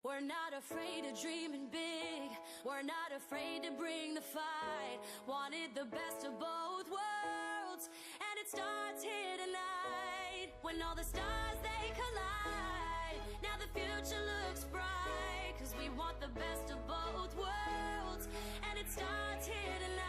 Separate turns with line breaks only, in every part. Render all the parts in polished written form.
We're not afraid of dreaming big. We're not afraid to bring the fight. Wanted the best of both worlds, and it starts here tonight. When all the stars they collide, now the future looks bright. 'Cause we want the best of both worlds, and it starts here tonight.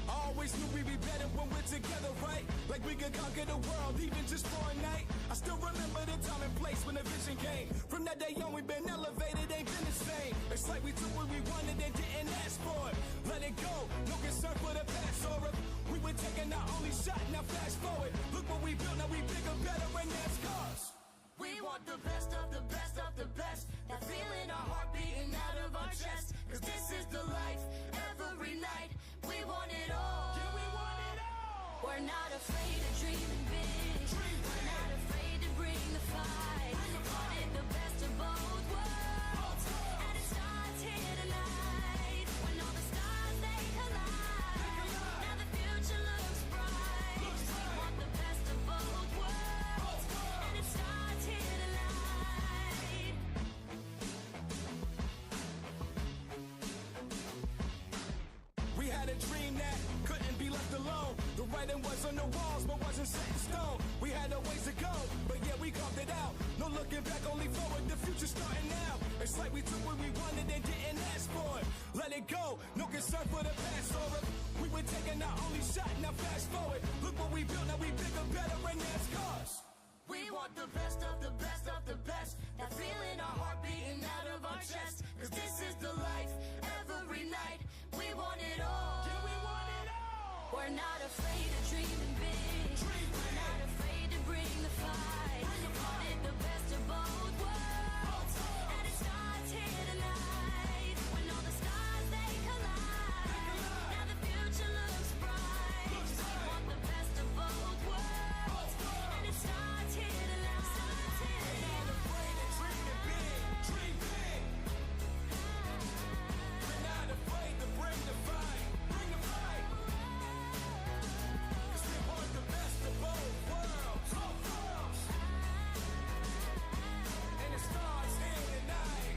Always knew we'd be better when we're together, right? Like we could conquer the world, even just for a night. I still remember the time and place when the vision came. From that day on, we've been elevated, ain't been the same. It's like we took what we wanted and didn't ask for it. Let it go, no concern for the past or if we were taking our only shot, now flash forward. Look what we built, now we bigger, better, and that's cars.
We want the best of the best of the best. That feeling our heart beating out of our chest. 'Cause this is the life, every night. We want it all.
Yeah, we want it all.
We're not afraid of dreaming big. We're not afraid to bring the fight. Wanted the best of both worlds, and it starts here tonight. When all the stars they collide, now the future looks bright. 'Cause we want the best of both worlds, and it starts here tonight.
We had a dream that couldn't be left alone. The writing was on the walls, but wasn't set in stone. We had a ways to go, but yeah, we carved it out. No looking back, only forward, the future's starting now. It's like we took what we wanted and didn't ask for it. Let it go, no concern for the past or if we were taking our only shot, now fast forward. Look what we built, now we bigger, better, and that's cars.
We want the best of the best of the best. That feeling our heart beating out of our chest. 'Cause this is the life, every night. We want it all.
Yeah, we want it all.
We're not afraid of dreaming big. We're not afraid to bring the fight. Wanted the best of both worlds, and it starts here tonight. When all the stars they collide, now the future looks bright. 'Cause we want the best of both worlds, and it starts here tonight.
Not afraid of dreaming big, dream big. We're not afraid to bring the fight, bring the fight. 'Cause we want the best of both worlds, and it starts here tonight.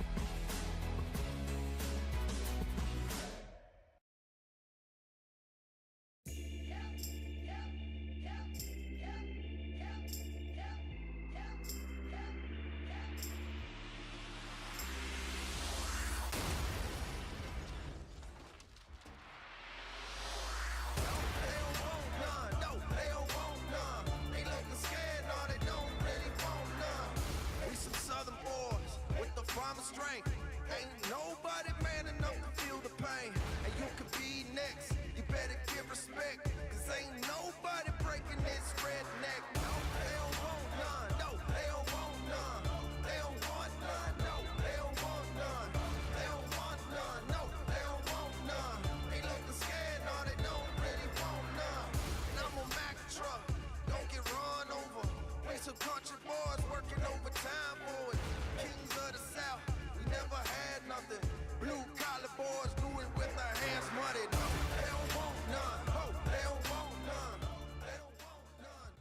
We some southern boys with the farmer strength. Ain't nobody man enough to feel the pain. And you could be next, you better give respect. 'Cause ain't nobody breaking this redneck. No, they don't want none. No, they don't want none. They don't want none. No, they don't want none. They don't want none. No, they don't want none. They looking scared, no, they don't really want none. And I'm a Mack truck, don't get run over. We some country boys working overtime, boys. Kings of the South, we never had nothing. Blue collar boys do it with their hands muddy. No, they don't want none. Oh, they don't want none. They don't want none.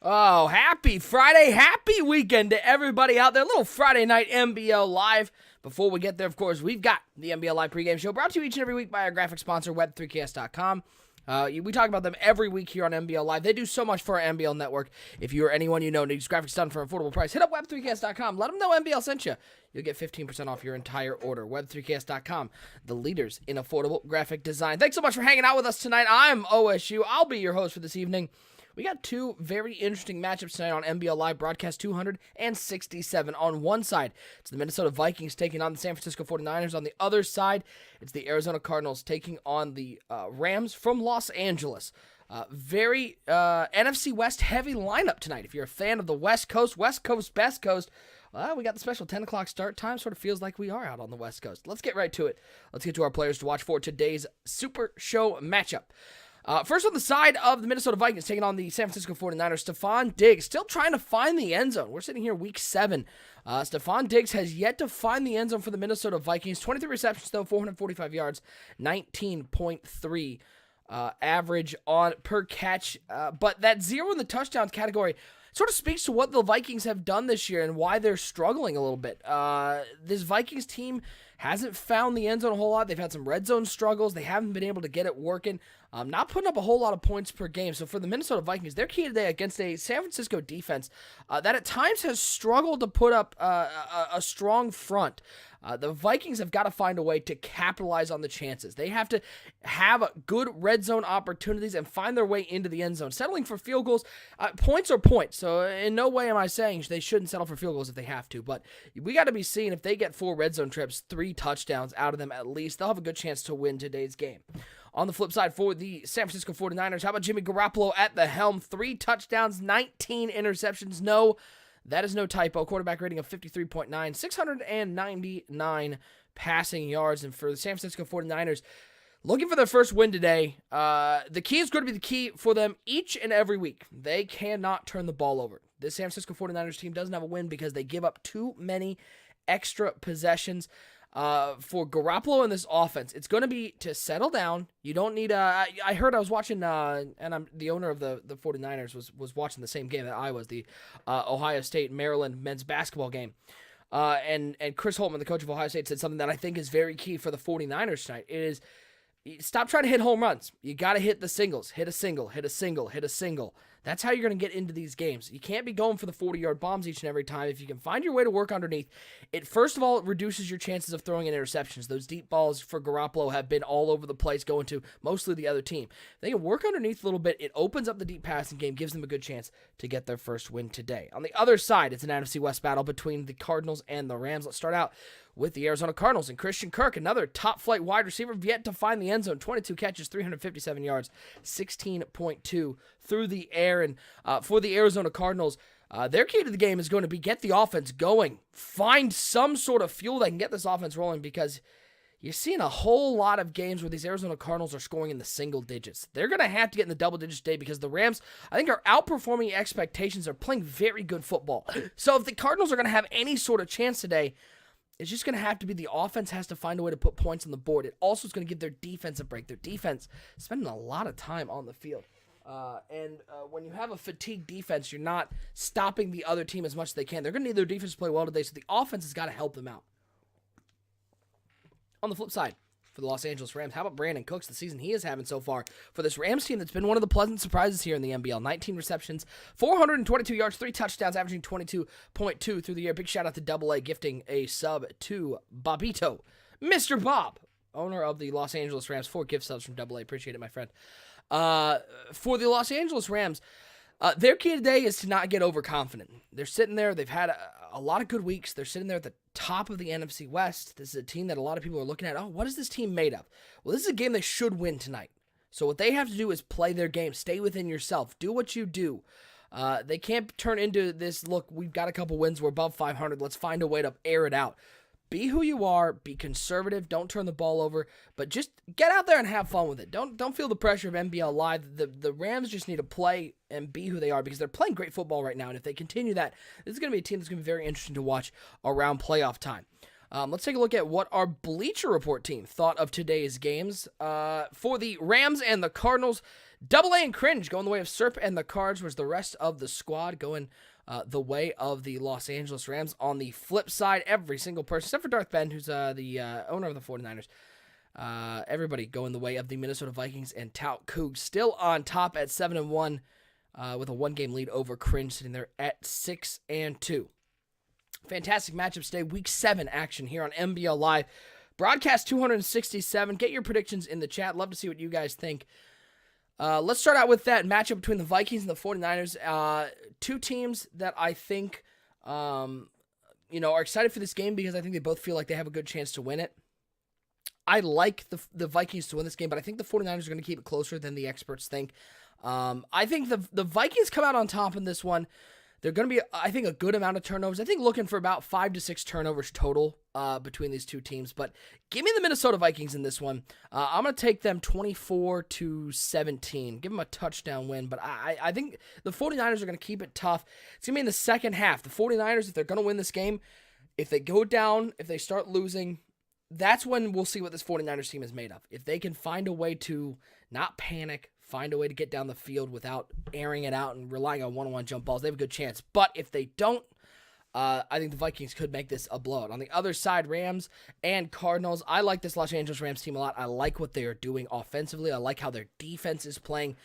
Oh, happy Friday, happy weekend to everybody out there. Little Friday night NBL Live. Before we get there, of course, we've got the NBL Live pregame show brought to you each and every week by our graphic sponsor, Web3KS.com. We talk about them every week here on NBL Live. They do so much for our NBL network. If you or anyone you know needs graphics done for an affordable price, hit up Web3KS.com. Let them know NBL sent you. You'll get 15% off your entire order. Web3KS.com, the leaders in affordable graphic design. Thanks so much for hanging out with us tonight. I'm OSU. I'll be your host for this evening. We got two very interesting matchups tonight on NBL Live broadcast 267. On one side, it's the Minnesota Vikings taking on the San Francisco 49ers. On the other side, it's the Arizona Cardinals taking on the Rams from Los Angeles. Very NFC West heavy lineup tonight. If you're a fan of the West Coast, best coast, Well, we got the special 10 o'clock start time. Sort of feels like we are out on the West Coast. Let's get right to it. Let's get to our players to watch for today's Super Show matchup. First on the side of the Minnesota Vikings, taking on the San Francisco 49ers, Stephon Diggs, still trying to find the end zone. We're sitting here week 7. Stephon Diggs has yet to find the end zone for the Minnesota Vikings. 23 receptions, though, 445 yards, 19.3 average on per catch. But that 0 in the touchdowns category sort of speaks to what the Vikings have done this year and why they're struggling a little bit. This Vikings team hasn't found the end zone a whole lot. They've had some red zone struggles. They haven't been able to get it working. Not putting up a whole lot of points per game. So for the Minnesota Vikings, their key today against a San Francisco defense that at times has struggled to put up a strong front. The Vikings have got to find a way to capitalize on the chances. They have to have good red zone opportunities and find their way into the end zone. Settling for field goals, points are points. So in no way am I saying they shouldn't settle for field goals if they have to. But we got to be seeing if they get 4 red zone trips, 3 touchdowns out of them at least, they'll have a good chance to win today's game. On the flip side, for the San Francisco 49ers, how about Jimmy Garoppolo at the helm? 3 touchdowns, 19 interceptions. No, that is no typo. Quarterback rating of 53.9, 699 passing yards. And for the San Francisco 49ers, looking for their first win today, the key is going to be the key for them each and every week. They cannot turn the ball over. This San Francisco 49ers team doesn't have a win because they give up too many extra possessions. For Garoppolo in this offense, it's going to be to settle down. You don't need I was watching, and I'm the owner of the 49ers was watching the same game that I was, the Ohio State Maryland men's basketball game. And Chris Holtman, the coach of Ohio State, said something that I think is very key for the 49ers tonight. It is, stop trying to hit home runs. You got to hit the singles. Hit a single, hit a single, hit a single. That's how you're going to get into these games. You can't be going for the 40-yard bombs each and every time. If you can find your way to work underneath, it first of all, it reduces your chances of throwing in interceptions. Those deep balls for Garoppolo have been all over the place, going to mostly the other team. If they can work underneath a little bit, it opens up the deep passing game, gives them a good chance to get their first win today. On the other side, it's an NFC West battle between the Cardinals and the Rams. Let's start out with the Arizona Cardinals and Christian Kirk, another top-flight wide receiver, yet to find the end zone. 22 catches, 357 yards, 16.2 through the air. And for the Arizona Cardinals, their key to the game is going to be get the offense going. Find some sort of fuel that can get this offense rolling, because you're seeing a whole lot of games where these Arizona Cardinals are scoring in the single digits. They're going to have to get in the double digits today because the Rams, I think, are outperforming expectations. They're playing very good football. So if the Cardinals are going to have any sort of chance today, it's just going to have to be the offense has to find a way to put points on the board. It also is going to give their defense a break. Their defense spending a lot of time on the field. And when you have a fatigued defense, you're not stopping the other team as much as they can. They're going to need their defense to play well today, so the offense has got to help them out. On the flip side, for the Los Angeles Rams, how about Brandon Cooks, the season he is having so far for this Rams team that's been one of the pleasant surprises here in the NBL. 19 receptions, 422 yards, 3 touchdowns, averaging 22.2 through the year. Big shout out to AA gifting a sub to Bobito, Mr. Bob, owner of the Los Angeles Rams. 4 gift subs from AA. Appreciate it, my friend. For the Los Angeles Rams, their key today is to not get overconfident. They're sitting there. They've had a lot of good weeks. They're sitting there at the top of the NFC West. This is a team that a lot of people are looking at. Oh, what is this team made of? Well, this is a game they should win tonight. So what they have to do is play their game. Stay within yourself. Do what you do. They can't turn into this, look, we've got a couple wins. We're above 500. Let's find a way to air it out. Be who you are. Be conservative. Don't turn the ball over. But just get out there and have fun with it. Don't feel the pressure of NBL Live. The Rams just need to play and be who they are because they're playing great football right now. And if they continue that, this is going to be a team that's going to be very interesting to watch around playoff time. Let's take a look at what our Bleacher Report team thought of today's games. For the Rams and the Cardinals, AA and Cringe going the way of Serp and the Cards, was the rest of the squad going the way of the Los Angeles Rams. On the flip side, every single person, except for Darth Ben, who's the owner of the 49ers, everybody going the way of the Minnesota Vikings and Tout Cougs, still on top at 7-1 with a 1-game lead over Cringe, sitting there at 6-2. Fantastic matchups today. Week 7 action here on NBL Live. Broadcast 267. Get your predictions in the chat. Love to see what you guys think. Let's start out with that matchup between the Vikings and the 49ers. Two teams that I think are excited for this game because I think they both feel like they have a good chance to win it. I like the Vikings to win this game, but I think the 49ers are going to keep it closer than the experts think. I think the Vikings come out on top in this one. They're going to be, I think, a good amount of turnovers. I think looking for about 5 to 6 turnovers total between these two teams. But give me the Minnesota Vikings in this one. I'm going to take them 24-17. Give them a touchdown win. But I think the 49ers are going to keep it tough. It's going to be in the second half. The 49ers, if they're going to win this game, if they go down, if they start losing, that's when we'll see what this 49ers team is made of. If they can find a way to not panic, find a way to get down the field without airing it out and relying on one-on-one jump balls, they have a good chance. But if they don't, I think the Vikings could make this a blowout. On the other side, Rams and Cardinals, I like this Los Angeles Rams team a lot. I like what they are doing offensively. I like how their defense is playing.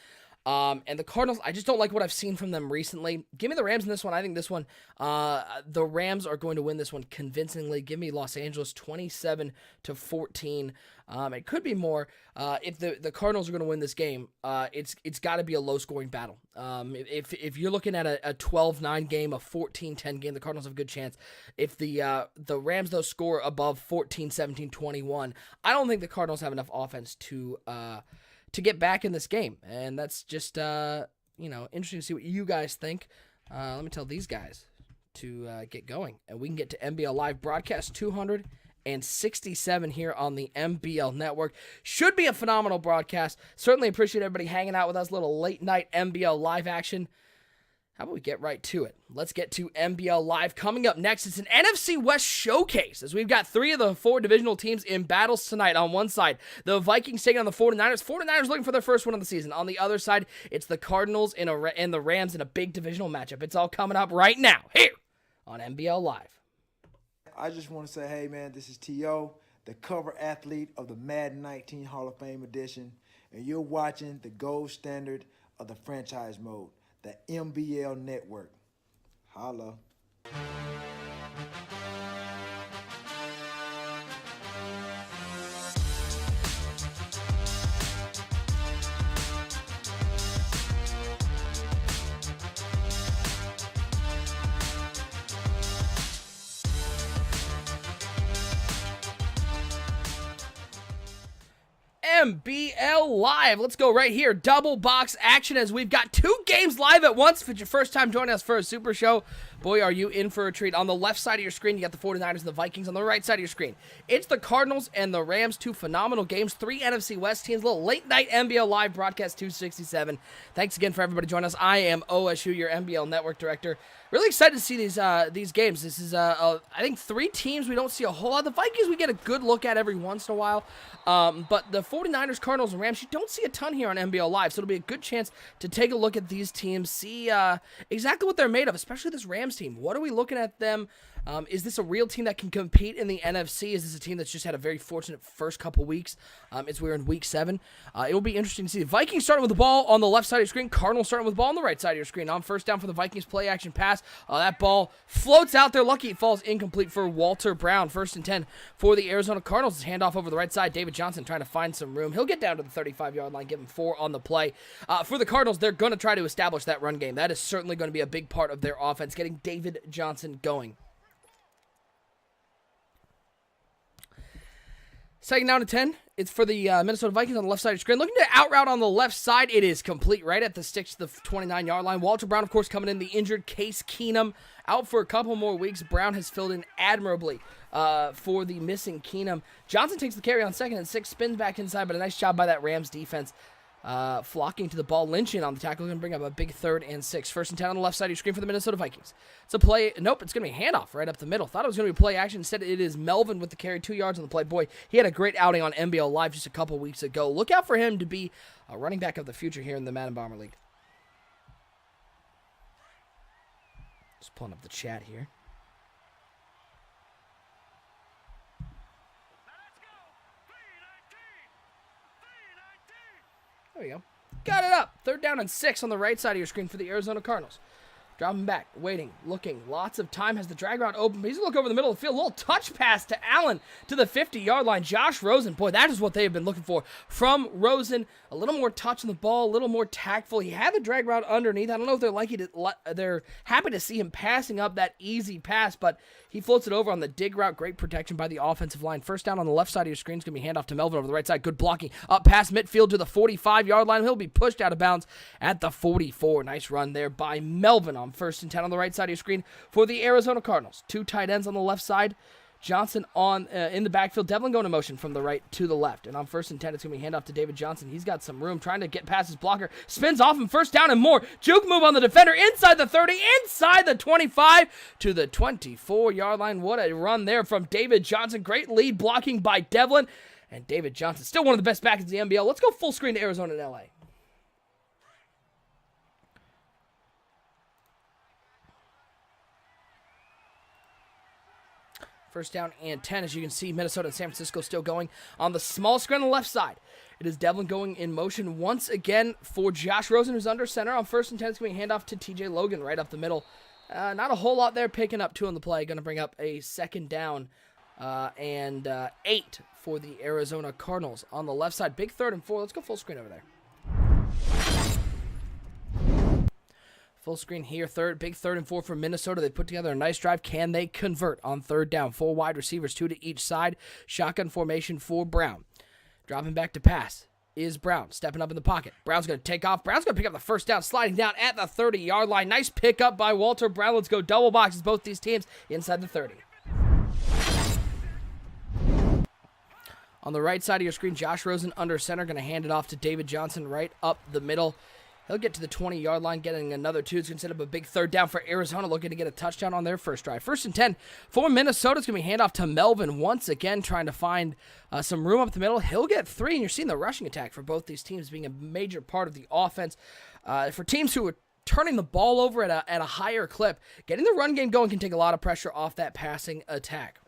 And the Cardinals, I just don't like what I've seen from them recently. Give me the Rams in this one. I think this one, the Rams are going to win this one convincingly. Give me Los Angeles 27-14. It could be more. If the Cardinals are going to win this game, it's got to be a low-scoring battle. If you're looking at a 12-9 game, a 14-10 game, the Cardinals have a good chance. If the Rams, though, score above 14-17, 21, I don't think the Cardinals have enough offense to get back in this game. And that's just, interesting to see what you guys think. Let me tell these guys to get going. And we can get to NBL Live broadcast 267 here on the NBL Network. Should be a phenomenal broadcast. Certainly appreciate everybody hanging out with us. Little late night NBL Live action. How about we get right to it? Let's get to NBL Live. Coming up next, it's an NFC West showcase, as we've got 3 of the 4 divisional teams in battles tonight. On one side, the Vikings taking on the 49ers. 49ers looking for their first win of the season. On the other side, it's the Cardinals and the Rams in a big divisional matchup. It's all coming up right now, here on NBL Live.
I just want to say, hey, man, this is T.O., the cover athlete of the Madden 19 Hall of Fame edition, and you're watching the gold standard of the franchise mode, the NBL Network. Holla.
NBL Live. Let's go right here. Double box action as we've got 2 games live at once. If it's your first time joining us for a super show, boy, are you in for a treat. On the left side of your screen, you got the 49ers and the Vikings. On the right side of your screen, it's the Cardinals and the Rams. 2 phenomenal games. 3 NFC West teams. A little late night NBL Live broadcast 267. Thanks again for everybody joining us. I am OSU, your NBL Network director. Really excited to see these games. This is, I think, 3 teams we don't see a whole lot. The Vikings we get a good look at every once in a while. But the 49ers, Cardinals, and Rams, you don't see a ton here on NBL Live. So it'll be a good chance to take a look at these teams, see exactly what they're made of, especially this Rams team. What are we looking at them? Is this a real team that can compete in the NFC? Is this a team that's just had a very fortunate first couple weeks? We're in week 7. It will be interesting to see. The Vikings starting with the ball on the left side of your screen. Cardinals starting with the ball on the right side of your screen. On first down for the Vikings, play action pass. That ball floats out there. Lucky it falls incomplete for Walter Brown. 1st and 10 for the Arizona Cardinals. Handoff over the right side. David Johnson trying to find some room. He'll get down to the 35-yard line, give him 4 on the play. For the Cardinals, they're going to try to establish that run game. That is certainly going to be a big part of their offense, getting David Johnson going. 2nd down to 10. It's for the Minnesota Vikings on the left side of the screen. Looking to out route on the left side. It is complete right at the sticks to the 29-yard line. Walter Brown, of course, coming in. The injured Case Keenum out for a couple more weeks. Brown has filled in admirably for the missing Keenum. Johnson takes the carry on 2nd and 6. Spins back inside, but a nice job by that Rams defense. Flocking to the ball. Lynch in on the tackle. Going to bring up a big 3rd and 6. 1st and 10 on the left side of your screen for the Minnesota Vikings. It's a play. Nope, it's going to be a handoff right up the middle. Thought it was going to be play action. Instead, it is Melvin with the carry. 2 yards on the play. Boy, he had a great outing on NBL Live just a couple weeks ago. Look out for him to be a running back of the future here in the Madden Bomber League. Just pulling up the chat here. There we go. Got it up. 3rd down and 6 on the right side of your screen for the Arizona Cardinals. Dropping back, waiting, looking. Lots of time. Has the drag route open. He's going to look over the middle of the field. A little touch pass to Allen to the 50-yard line. Josh Rosen. Boy, that is what they have been looking for from Rosen. A little more touch on the ball, a little more tactful. He had the drag route underneath. I don't know if they're happy to see him passing up that easy pass, but he floats it over on the dig route. Great protection by the offensive line. 1st down on the left side of your screen is going to be handoff to Melvin over the right side. Good blocking. Up past midfield to the 45-yard line. He'll be pushed out of bounds at the 44. Nice run there by Melvin on on 1st and 10 on the right side of your screen for the Arizona Cardinals. 2 tight ends on the left side. Johnson on in the backfield. Devlin going in motion from the right to the left. And on 1st and 10, it's going to be handoff to David Johnson. He's got some room trying to get past his blocker. Spins off and 1st down and more. Juke move on the defender inside the 30, inside the 25 to the 24-yard line. What a run there from David Johnson. Great lead blocking by Devlin. And David Johnson, still one of the best backs in the NBL. Let's go full screen to Arizona and LA. First down and 10. As you can see, Minnesota and San Francisco still going on the small screen on the left side. It is Devlin going in motion once again for Josh Rosen, who's under center. On 1st and 10, it's going to be a handoff to TJ Logan right up the middle. Not a whole lot there, picking up 2 on the play. Going to bring up a 2nd down and 8 for the Arizona Cardinals. On the left side, big 3rd and 4. Let's go full screen over there. Full screen here, big 3rd and 4 for Minnesota. They put together a nice drive. Can they convert on 3rd down? 4 wide receivers, 2 to each side. Shotgun formation for Brown. Dropping back to pass is Brown. Stepping up in the pocket. Brown's going to take off. Brown's going to pick up the 1st down, sliding down at the 30-yard line. Nice pickup by Walter Brown. Let's go double boxes, both these teams inside the 30. On the right side of your screen, Josh Rosen under center. Going to hand it off to David Johnson right up the middle. He'll get to the 20-yard line, getting another 2. It's going to set up a big 3rd down for Arizona, looking to get a touchdown on their first drive. 1st and 10 for Minnesota. It's going to be handoff to Melvin once again, trying to find some room up the middle. He'll get 3, and you're seeing the rushing attack for both these teams being a major part of the offense. For teams who are turning the ball over at a higher clip, getting the run game going can take a lot of pressure off that passing attack.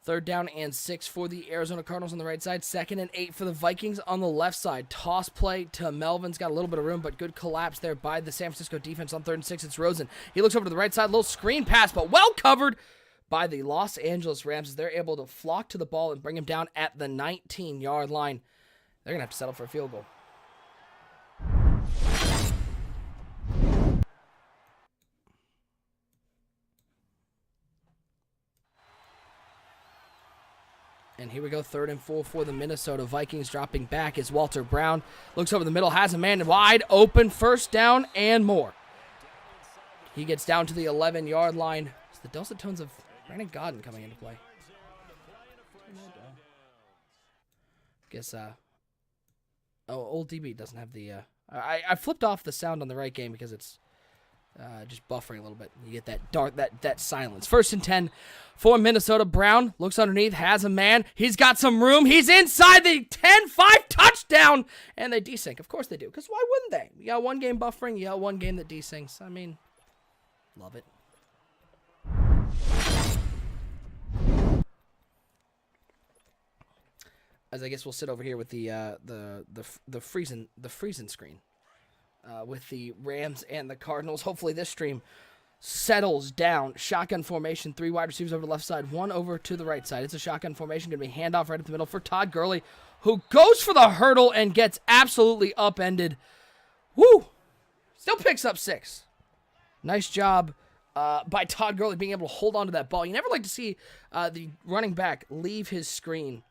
3rd down and 6 for the Arizona Cardinals on the right side. 2nd and 8 for the Vikings on the left side. Toss play to Melvin's got a little bit of room, but good collapse there by the San Francisco defense on 3rd and 6. It's Rosen. He looks over to the right side. Little screen pass, but well covered by the Los Angeles Rams as they're able to flock to the ball and bring him down at the 19-yard line. They're going to have to settle for a field goal. And here we go, 3rd and 4 for the Minnesota Vikings. Dropping back is Walter Brown. Looks over the middle, has a man wide open. 1st down and more. He gets down to the 11-yard line. It's the dulcet tones of Brandon Godden coming into play. Guess, old DB doesn't have the, I flipped off the sound on the right game because it's just buffering a little bit. You get that dark, that silence. 1st and 10 for Minnesota. Brown looks underneath, has a man. He's got some room. He's inside the 10-5 touchdown, and they desync. Of course they do, because why wouldn't they? You got one game buffering, you got one game that desyncs. I mean, love it. As I guess we'll sit over here with the freezing screen. With the Rams and the Cardinals. Hopefully this stream settles down. Shotgun formation, 3 wide receivers over the left side, 1 over to the right side. It's a shotgun formation. Going to be handoff right up the middle for Todd Gurley, who goes for the hurdle and gets absolutely upended. Woo! Still picks up 6. Nice job by Todd Gurley being able to hold on to that ball. You never like to see the running back leave his screen.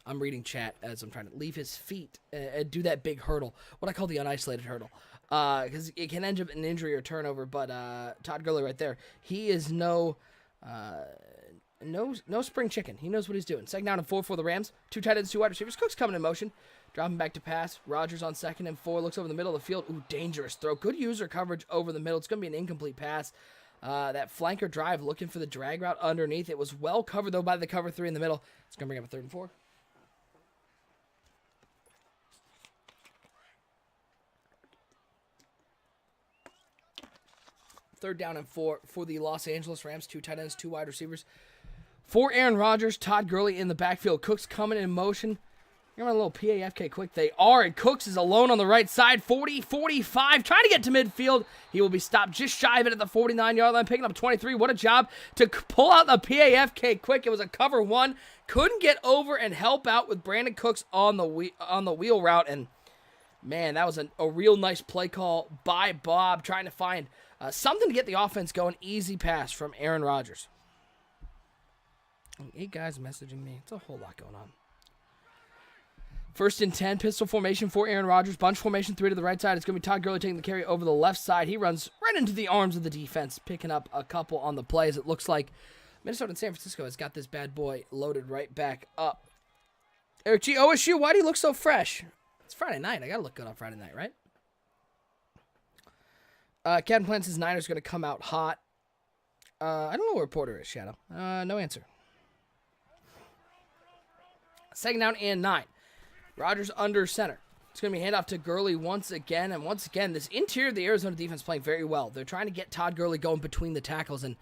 I'm reading chat as I'm trying to leave his feet and do that big hurdle. What I call the unisolated hurdle. Because it can end up in an injury or turnover. But Todd Gurley right there, he is no spring chicken. He knows what he's doing. 2nd down and 4 for the Rams. 2 tight ends, 2 wide receivers. Cook's coming in motion. Dropping back to pass. Rodgers on 2nd and 4. Looks over the middle of the field. Ooh, dangerous throw. Good user coverage over the middle. It's going to be an incomplete pass. That flanker drive looking for the drag route underneath. It was well covered, though, by the cover 3 in the middle. It's going to bring up a 3rd and 4. Third down and 4 for the Los Angeles Rams. 2 tight ends, 2 wide receivers. For Aaron Rodgers, Todd Gurley in the backfield. Cook's coming in motion. You're on a little PAFK quick. They are, and Cooks is alone on the right side. 40-45, trying to get to midfield. He will be stopped just shy of it at the 49-yard line, picking up 23. What a job to pull out the PAFK quick. It was a cover 1. Couldn't get over and help out with Brandon Cooks on the wheel route. And, man, that was a real nice play call by Bob, trying to find something to get the offense going. Easy pass from Aaron Rodgers. 8 guys messaging me. It's a whole lot going on. First and 10, pistol formation for Aaron Rodgers. Bunch formation, 3 to the right side. It's going to be Todd Gurley taking the carry over the left side. He runs right into the arms of the defense, picking up a couple on the plays. It looks like Minnesota and San Francisco has got this bad boy loaded right back up. Eric G, OSU, why do you look so fresh? It's Friday night. I got to look good on Friday night, right? Captain Plan says Niners going to come out hot. I don't know where Porter is, Shadow. No answer. Second down and 9. Rodgers under center. It's going to be handoff to Gurley once again. And once again, this interior of the Arizona defense playing very well. They're trying to get Todd Gurley going between the tackles, and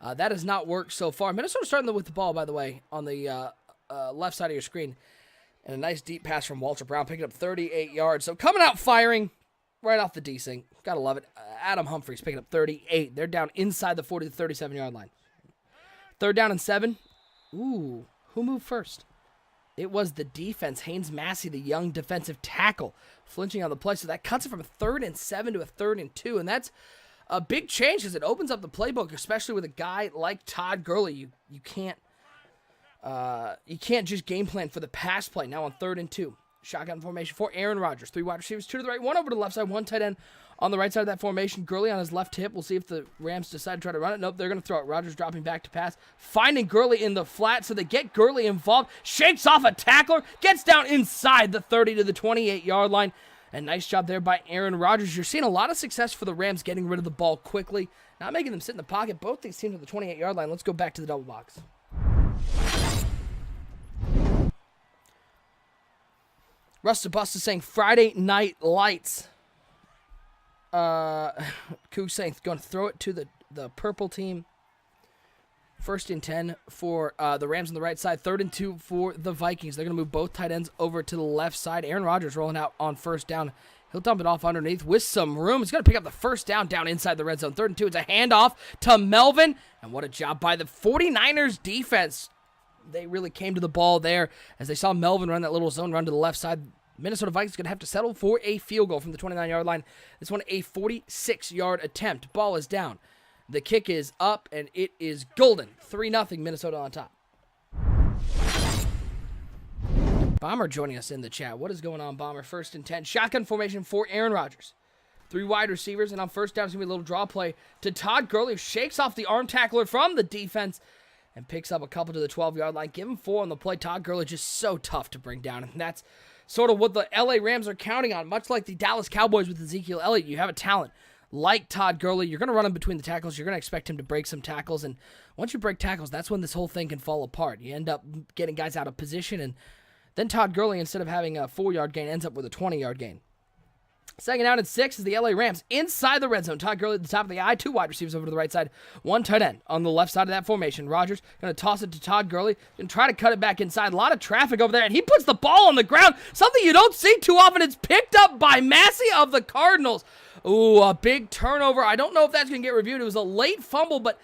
that has not worked so far. Minnesota starting with the ball, by the way, on the left side of your screen. And a nice deep pass from Walter Brown, picking up 38 yards. So coming out firing right off the D-Sing. Gotta love it. Adam Humphries picking up 38. They're down inside the 40 to 37-yard line. Third down and 7. Ooh, who moved first? It was the defense. Haynes Massey, the young defensive tackle, flinching on the play. So that cuts it from a 3rd and 7 to a 3rd and 2. And that's a big change because it opens up the playbook, especially with a guy like Todd Gurley. You can't just game plan for the pass play. Now on 3rd and 2. Shotgun formation for Aaron Rodgers. 3 wide receivers, 2 to the right, 1 over to the left side, 1 tight end on the right side of that formation. Gurley on his left hip. We'll see if the Rams decide to try to run it. Nope, they're going to throw it. Rodgers dropping back to pass. Finding Gurley in the flat, so they get Gurley involved. Shakes off a tackler. Gets down inside the 30 to the 28-yard line. And nice job there by Aaron Rodgers. You're seeing a lot of success for the Rams getting rid of the ball quickly. Not making them sit in the pocket. Both these teams at the 28-yard line. Let's go back to the double box. Rusta Busta saying Friday Night Lights. Coog saying going to throw it to the purple team. 1st and 10 for the Rams on the right side. 3rd and 2 for the Vikings. They're going to move both tight ends over to the left side. Aaron Rodgers rolling out on 1st down. He'll dump it off underneath with some room. He's going to pick up the 1st down inside the red zone. 3rd and 2. It's a handoff to Melvin. And what a job by the 49ers defense. They really came to the ball there as they saw Melvin run that little zone run to the left side. Minnesota Vikings going to have to settle for a field goal from the 29-yard line. This one a 46-yard attempt. Ball is down. The kick is up, and it is golden. 3-0 Minnesota on top. Bomber joining us in the chat. What is going on, Bomber? 1st and 10. Shotgun formation for Aaron Rodgers. 3 wide receivers, and on 1st down, it's going to be a little draw play to Todd Gurley, who shakes off the arm tackler from the defense and picks up a couple to the 12-yard line. Give him 4 on the play. Todd Gurley just so tough to bring down, and that's sort of what the LA Rams are counting on, much like the Dallas Cowboys with Ezekiel Elliott. You have a talent like Todd Gurley. You're going to run him between the tackles. You're going to expect him to break some tackles, and once you break tackles, that's when this whole thing can fall apart. You end up getting guys out of position, and then Todd Gurley, instead of having a 4-yard gain, ends up with a 20-yard gain. 2nd down and 6 is the LA Rams inside the red zone. Todd Gurley at the top of the eye, 2 wide receivers over to the right side, 1 tight end on the left side of that formation. Rodgers going to toss it to Todd Gurley and try to cut it back inside. A lot of traffic over there, and he puts the ball on the ground, something you don't see too often. It's picked up by Massey of the Cardinals. Ooh, a big turnover. I don't know if that's going to get reviewed. It was a late fumble, but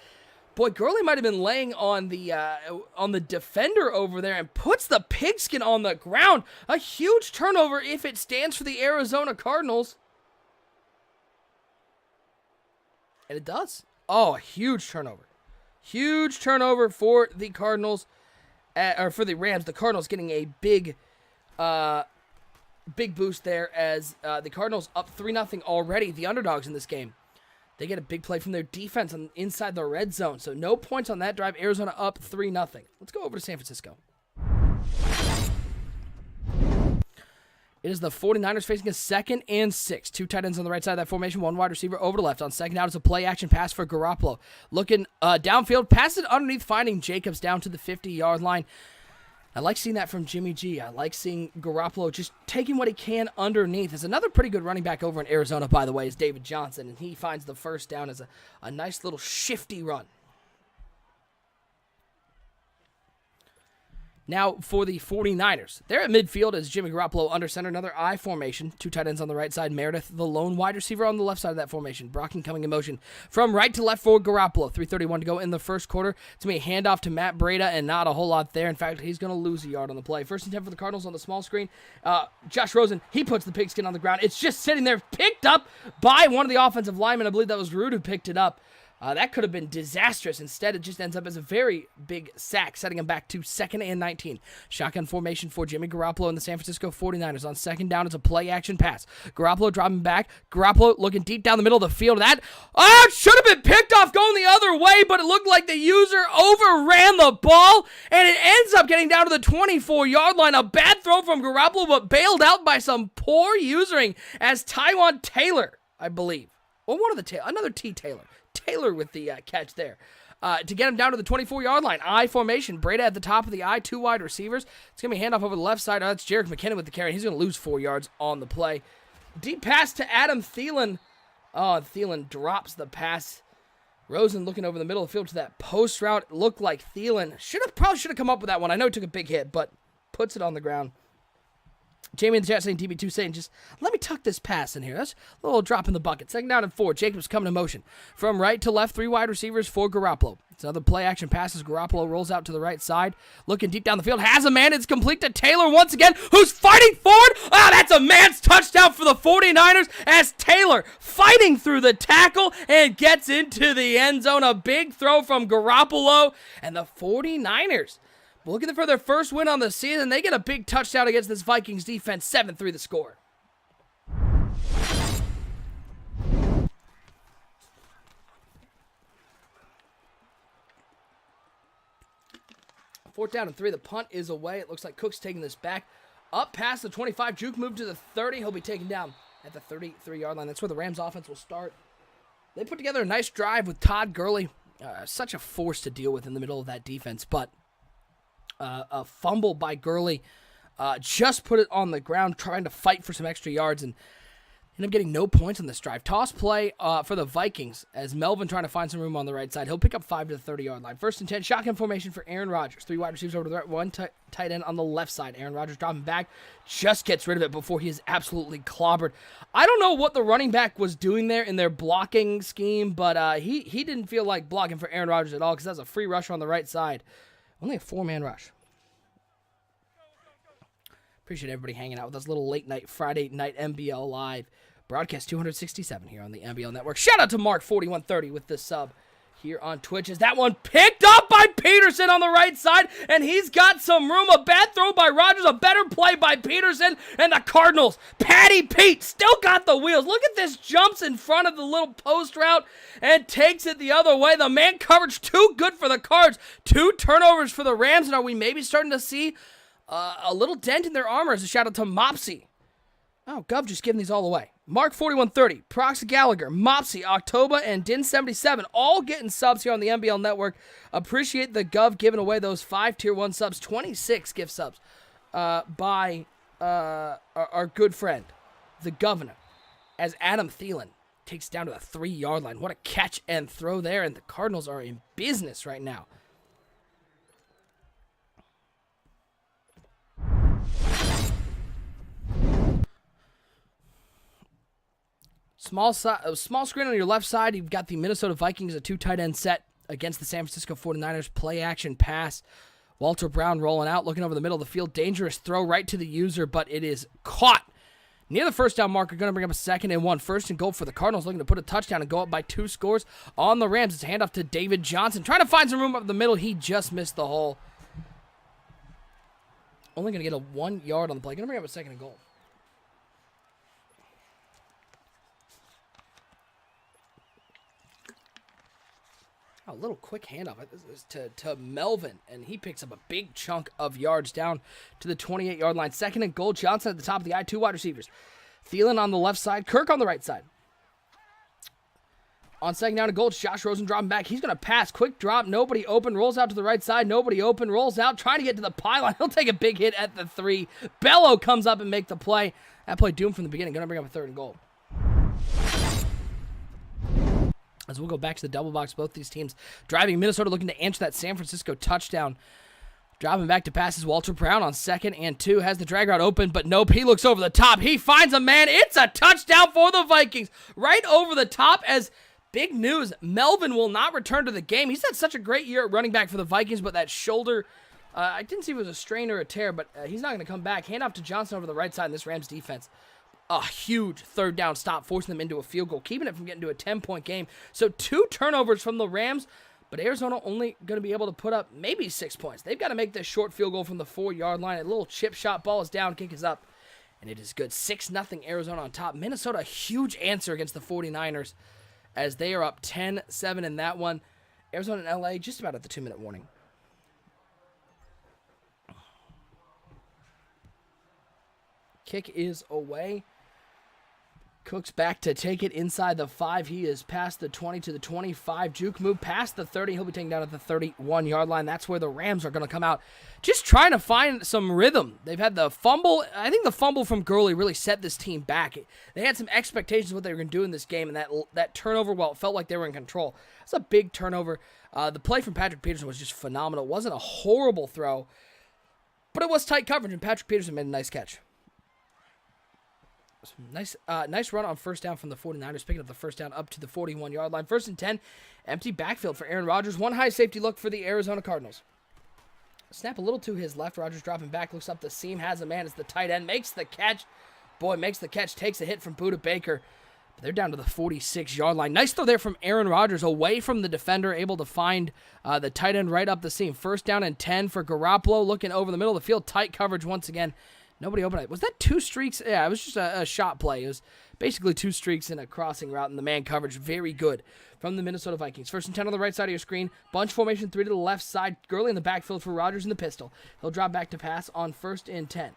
boy, Gurley might have been laying on the defender over there and puts the pigskin on the ground. A huge turnover if it stands for the Arizona Cardinals. And it does. Oh, a huge turnover. Huge turnover for the Cardinals, or for the Rams. The Cardinals getting a big boost there as the Cardinals up 3-0 already, the underdogs in this game. They get a big play from their defense inside the red zone. So no points on that drive. Arizona up 3-0. Let's go over to San Francisco. It is the 49ers facing a 2nd and 6. 2 tight ends on the right side of that formation. 1 wide receiver over to left. On 2nd down, it's a play-action pass for Garoppolo. Looking downfield, pass it underneath, finding Jacobs down to the 50-yard line. I like seeing that from Jimmy G. I like seeing Garoppolo just taking what he can underneath. There's another pretty good running back over in Arizona, by the way, is David Johnson, and he finds the 1st down as a nice little shifty run. Now for the 49ers. They're at midfield as Jimmy Garoppolo under center. Another I formation. 2 tight ends on the right side. Meredith, the lone wide receiver on the left side of that formation. Brocken coming in motion from right to left for Garoppolo. 3:31 to go in the 1st quarter. It's going to be a handoff to Matt Breida and not a whole lot there. In fact, he's going to lose a yard on the play. 1st and 10 for the Cardinals on the small screen. Josh Rosen, he puts the pigskin on the ground. It's just sitting there, picked up by one of the offensive linemen. I believe that was Rude who picked it up. That could have been disastrous. Instead, it just ends up as a very big sack, setting him back to 2nd and 19. Shotgun formation for Jimmy Garoppolo and the San Francisco 49ers. On 2nd down, it's a play-action pass. Garoppolo dropping back. Garoppolo looking deep down the middle of the field. That it should have been picked off going the other way, but it looked like the user overran the ball, and it ends up getting down to the 24-yard line. A bad throw from Garoppolo, but bailed out by some poor usering as Tyrod Taylor, I believe. Or another T. Taylor with the catch there. To get him down to the 24-yard line. I formation. Breda at the top of the I. 2 wide receivers. It's going to be a handoff over the left side. That's Jerick McKinnon with the carry. He's going to lose 4 yards on the play. Deep pass to Adam Thielen. Oh, Thielen drops the pass. Rosen looking over the middle of the field to that post route. It looked like Thielen probably should have come up with that one. I know he took a big hit, but puts it on the ground. Jamie in the chat saying, DB2 saying, just let me tuck this pass in here. That's a little drop in the bucket. 2nd down and 4. Jacobs coming in motion. From right to left, 3 wide receivers for Garoppolo. It's another play-action pass as Garoppolo rolls out to the right side. Looking deep down the field. Has a man. It's complete to Taylor once again, who's fighting forward. That's a man's touchdown for the 49ers as Taylor fighting through the tackle and gets into the end zone. A big throw from Garoppolo, and the 49ers looking for their first win on the season. They get a big touchdown against this Vikings defense. 7-3 the score. Fourth down and 3. The punt is away. It looks like Cook's taking this back. Up past the 25. Juke moved to the 30. He'll be taken down at the 33-yard line. That's where the Rams offense will start. They put together a nice drive with Todd Gurley. Such a force to deal with in the middle of that defense, but a fumble by Gurley, just put it on the ground, trying to fight for some extra yards, and ended up getting no points on this drive. Toss play for the Vikings as Melvin trying to find some room on the right side. He'll pick up 5 to the 30-yard line. 1st and 10, shotgun formation for Aaron Rodgers. 3 wide receivers over to the right, 1 tight end on the left side. Aaron Rodgers dropping back, just gets rid of it before he is absolutely clobbered. I don't know what the running back was doing there in their blocking scheme, but he didn't feel like blocking for Aaron Rodgers at all because that's a free rusher on the right side. Only a 4-man rush. Appreciate everybody hanging out with us. Little late night, Friday night NBL Live broadcast 267 here on the NBL Network. Shout out to Mark4130 with the sub here on Twitch. Is that one picked up by Peterson on the right side, and he's got some room. A bad throw by Rodgers, a better play by Peterson, and the Cardinals. Patty Pete still got the wheels. Look at this, jumps in front of the little post route and takes it the other way. The man coverage too good for the Cards. 2 turnovers for the Rams, and are we maybe starting to see a little dent in their armor? As a shout out to Mopsy. Oh, Gov just giving these all away. Mark4130, Prox Gallagher, Mopsy, October, and Din77 all getting subs here on the NBL Network. Appreciate the Gov giving away those 5 Tier 1 subs, 26 gift subs by our good friend, the Governor, as Adam Thielen takes it down to the 3-yard line. What a catch and throw there, and the Cardinals are in business right now. Small screen on your left side. You've got the Minnesota Vikings, a 2 tight end set against the San Francisco 49ers. Play action pass. Walter Brown rolling out, looking over the middle of the field. Dangerous throw right to the user, but it is caught near the 1st down marker. Going to bring up a 2nd and 1. 1st and goal for the Cardinals, looking to put a touchdown and go up by 2 scores on the Rams. It's a handoff to David Johnson. Trying to find some room up the middle. He just missed the hole. Only going to get a 1 yard on the play. Going to bring up a 2nd and goal. A little quick handoff to Melvin, and he picks up a big chunk of yards down to the 28-yard line. 2nd and goal. Johnson at the top of the I. 2 wide receivers. Thielen on the left side. Kirk on the right side. On 2nd down and goal, it's Josh Rosen dropping back. He's going to pass. Quick drop. Nobody open. Rolls out to the right side. Nobody open. Rolls out. Trying to get to the pylon. He'll take a big hit at the 3. Bello comes up and make the play. That play doomed from the beginning. Going to bring up a 3rd and goal. As we'll go back to the double box, both these teams driving. Minnesota looking to answer that San Francisco touchdown. Dropping back to passes. Walter Brown on 2nd and 2. Has the drag route open, but nope. He looks over the top. He finds a man. It's a touchdown for the Vikings. Right over the top as big news. Melvin will not return to the game. He's had such a great year at running back for the Vikings, but that shoulder, I didn't see if it was a strain or a tear, but he's not going to come back. Hand off to Johnson over the right side in this Rams defense. a huge third down stop, forcing them into a field goal, keeping it from getting to a 10-point game. So 2 turnovers from the Rams, but Arizona only going to be able to put up maybe 6 points. They've got to make this short field goal from the 4-yard line. A little chip shot, ball is down, kick is up, and it is good. 6-0 Arizona on top. Minnesota, a huge answer against the 49ers as they are up 10-7 in that one. Arizona and LA just about at the 2-minute warning. Kick is away. Cook's back to take it inside the 5. He is past the 20 to the 25. Juke move past the 30. He'll be taken down at the 31-yard line. That's where the Rams are going to come out, just trying to find some rhythm. They've had the fumble. I think the fumble from Gurley really set this team back. They had some expectations of what they were going to do in this game, and that turnover, well, it felt like they were in control. It's a big turnover. The play from Patrick Peterson was just phenomenal. It wasn't a horrible throw, but it was tight coverage, and Patrick Peterson made a nice catch. Nice run on first down from the 49ers, picking up the first down up to the 41-yard line. 1st and 10, empty backfield for Aaron Rodgers. One high safety look for the Arizona Cardinals. Snap a little to his left. Rodgers dropping back, looks up the seam, has a man as the tight end, makes the catch. Boy, makes the catch, takes a hit from Budda Baker. But they're down to the 46-yard line. Nice throw there from Aaron Rodgers, away from the defender, able to find the tight end right up the seam. 1st down and 10 for Garoppolo, looking over the middle of the field. Tight coverage once again. Nobody opened it. Was that 2 streaks? Yeah, it was just a shot play. It was basically 2 streaks in a crossing route, and the man coverage very good from the Minnesota Vikings. 1st and 10 on the right side of your screen. Bunch formation, 3 to the left side. Gurley in the backfield for Rodgers in the pistol. He'll drop back to pass on 1st and 10.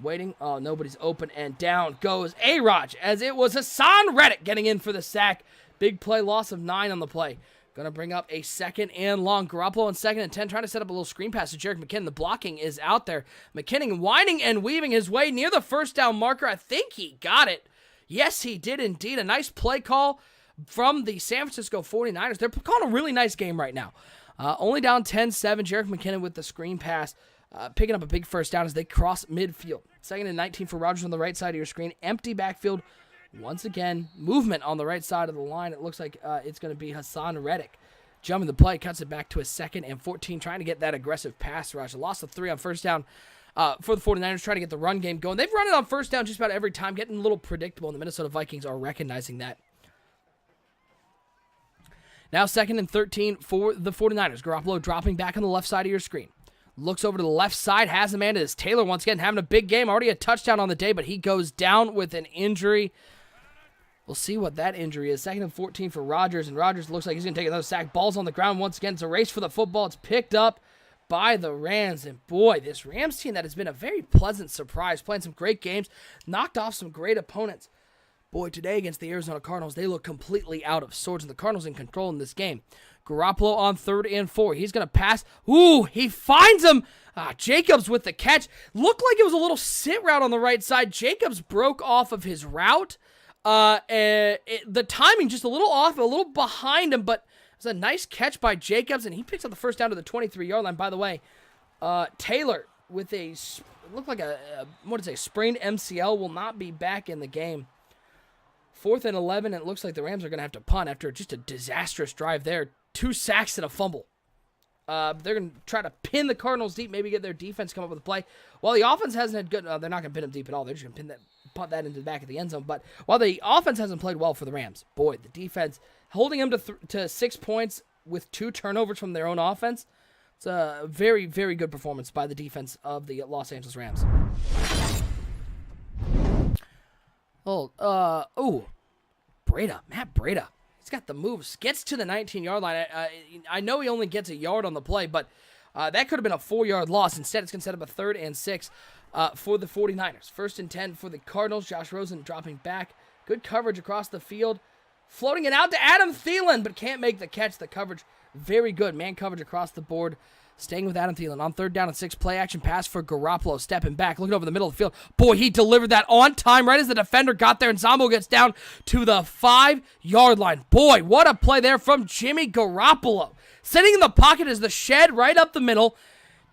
Waiting. Oh, nobody's open, and down goes A-Rod, as it was Hassan Reddick getting in for the sack. Big play, loss of 9 on the play. Going to bring up a 2nd and long. Garoppolo on 2nd and 10, trying to set up a little screen pass to Jerick McKinnon. The blocking is out there. McKinnon winding and weaving his way near the 1st down marker. I think he got it. Yes, he did indeed. A nice play call from the San Francisco 49ers. They're calling a really nice game right now. Only down 10-7. Jerick McKinnon with the screen pass, picking up a big 1st down as they cross midfield. 2nd and 19 for Rodgers on the right side of your screen. Empty backfield. Once again, movement on the right side of the line. It looks like it's going to be Hassan Reddick. Jumping the play, cuts it back to a 2nd and 14, trying to get that aggressive pass rush. A loss of 3 on 1st down for the 49ers, trying to get the run game going. They've run it on 1st down just about every time, getting a little predictable, and the Minnesota Vikings are recognizing that. Now 2nd and 13 for the 49ers. Garoppolo dropping back on the left side of your screen. Looks over to the left side, has a man. It is Taylor once again having a big game. Already a touchdown on the day, but he goes down with an injury. We'll see what that injury is. 2nd and 14 for Rodgers, and Rodgers looks like he's going to take another sack. Ball's on the ground once again. It's a race for the football. It's picked up by the Rams, and boy, this Rams team that has been a very pleasant surprise, playing some great games, knocked off some great opponents. Boy, today against the Arizona Cardinals, they look completely out of sorts, and the Cardinals in control in this game. Garoppolo on 3rd and 4. He's going to pass. Ooh, he finds him. Jacobs with the catch. Looked like it was a little sit route on the right side. Jacobs broke off of his route. The timing just a little off, a little behind him, but it was a nice catch by Jacobs, and he picks up the 1st down to the 23-yard line. By the way, Taylor with it looked like sprained MCL, will not be back in the game. 4th and 11, and it looks like the Rams are going to have to punt after just a disastrous drive there. 2 sacks and a fumble. They're going to try to pin the Cardinals deep, maybe get their defense come up with a play. While the offense hasn't had good, they're not going to pin them deep at all. They're just going to punt that into the back of the end zone. But while the offense hasn't played well for the Rams, boy, the defense holding them to 6 points with 2 turnovers from their own offense. It's a very, very good performance by the defense of the Los Angeles Rams. Matt Breida. He's got the moves. Gets to the 19-yard line. I know he only gets a yard on the play, but that could have been a 4-yard loss. Instead, it's going to set up a 3rd and 6 for the 49ers. 1st and 10 for the Cardinals. Josh Rosen dropping back. Good coverage across the field. Floating it out to Adam Thielen, but can't make the catch. The coverage, very good. Man coverage across the board. Staying with Adam Thielen on 3rd down and 6. Play action pass for Garoppolo. Stepping back, looking over the middle of the field. Boy, he delivered that on time right as the defender got there, and Zombo gets down to the 5-yard line. Boy, what a play there from Jimmy Garoppolo. Sitting in the pocket as the shed right up the middle.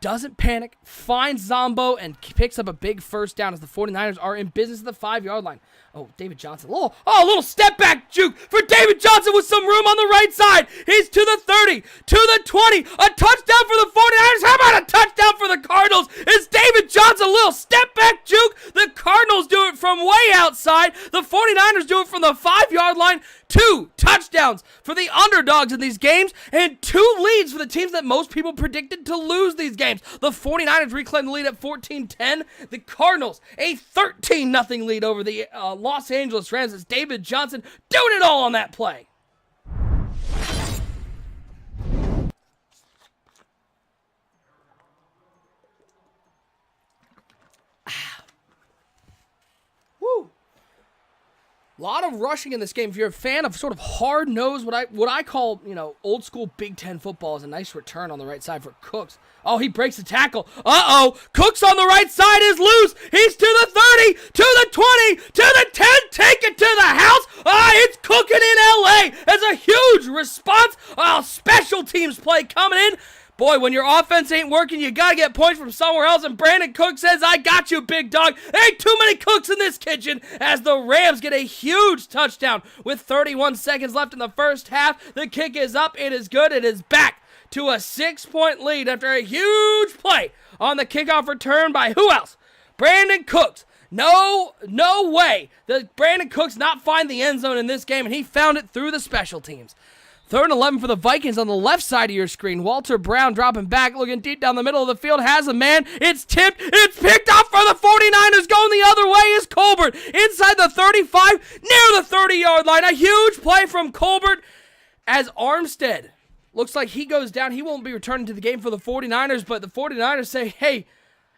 Doesn't panic, finds Zombo, and picks up a big 1st down as the 49ers are in business at the 5-yard line. Oh, David Johnson. A little step back juke for David Johnson with some room on the right side. He's to the 30, to the 20. A touchdown for the 49ers. How about a touchdown for the Cardinals? It's David Johnson. A little step back juke. The Cardinals do it from way outside. The 49ers do it from the 5-yard line. 2 touchdowns for the underdogs in these games and 2 leads for the teams that most people predicted to lose these games. The 49ers reclaim the lead at 14-10. The Cardinals, a 13-0 lead over the Los Angeles Rams. It's David Johnson doing it all on that play. Woo. A lot of rushing in this game. If you're a fan of sort of hard-nosed, what I call, old school Big Ten football, is a nice return on the right side for Cooks. Oh, he breaks the tackle. Uh-oh. Cooks on the right side is loose. He's to the 30, to the 20, to the 10. Take it to the house. It's cooking in L.A. As a huge response. Special teams play coming in. Boy, when your offense ain't working, you got to get points from somewhere else. And Brandon Cooks says, I got you, big dog. There ain't too many cooks in this kitchen, as the Rams get a huge touchdown with 31 seconds left in the first half. The kick is up. It is good. It is back to a 6-point lead after a huge play on the kickoff return by who else? Brandon Cooks. No way that Brandon Cooks not find the end zone in this game, and he found it through the special teams. 3rd and 11 for the Vikings on the left side of your screen. Walter Brown dropping back, looking deep down the middle of the field. Has a man. It's tipped. It's picked up for the 49ers. Going the other way is Colbert. Inside the 35, near the 30-yard line. A huge play from Colbert as Armstead looks like he goes down. He won't be returning to the game for the 49ers, but the 49ers say, hey,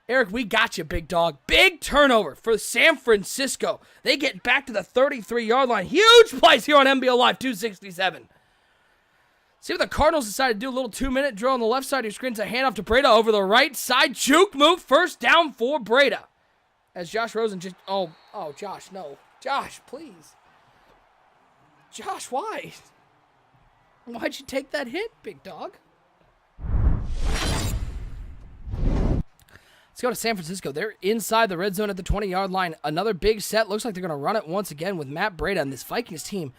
Eric, we got you, big dog. Big turnover for San Francisco. They get back to the 33-yard line. Huge plays here on NBL Live 267. See what the Cardinals decided to do. A little 2-minute drill on the left side of your screen. It's a handoff to Breda over the right side. Juke move. First down for Breda. As Josh Rosen just... Oh, Josh, no. Josh, please. Josh, why? Why'd you take that hit, big dog? Let's go to San Francisco. They're inside the red zone at the 20-yard line. Another big set. Looks like they're going to run it once again with Matt Breda and this Vikings team.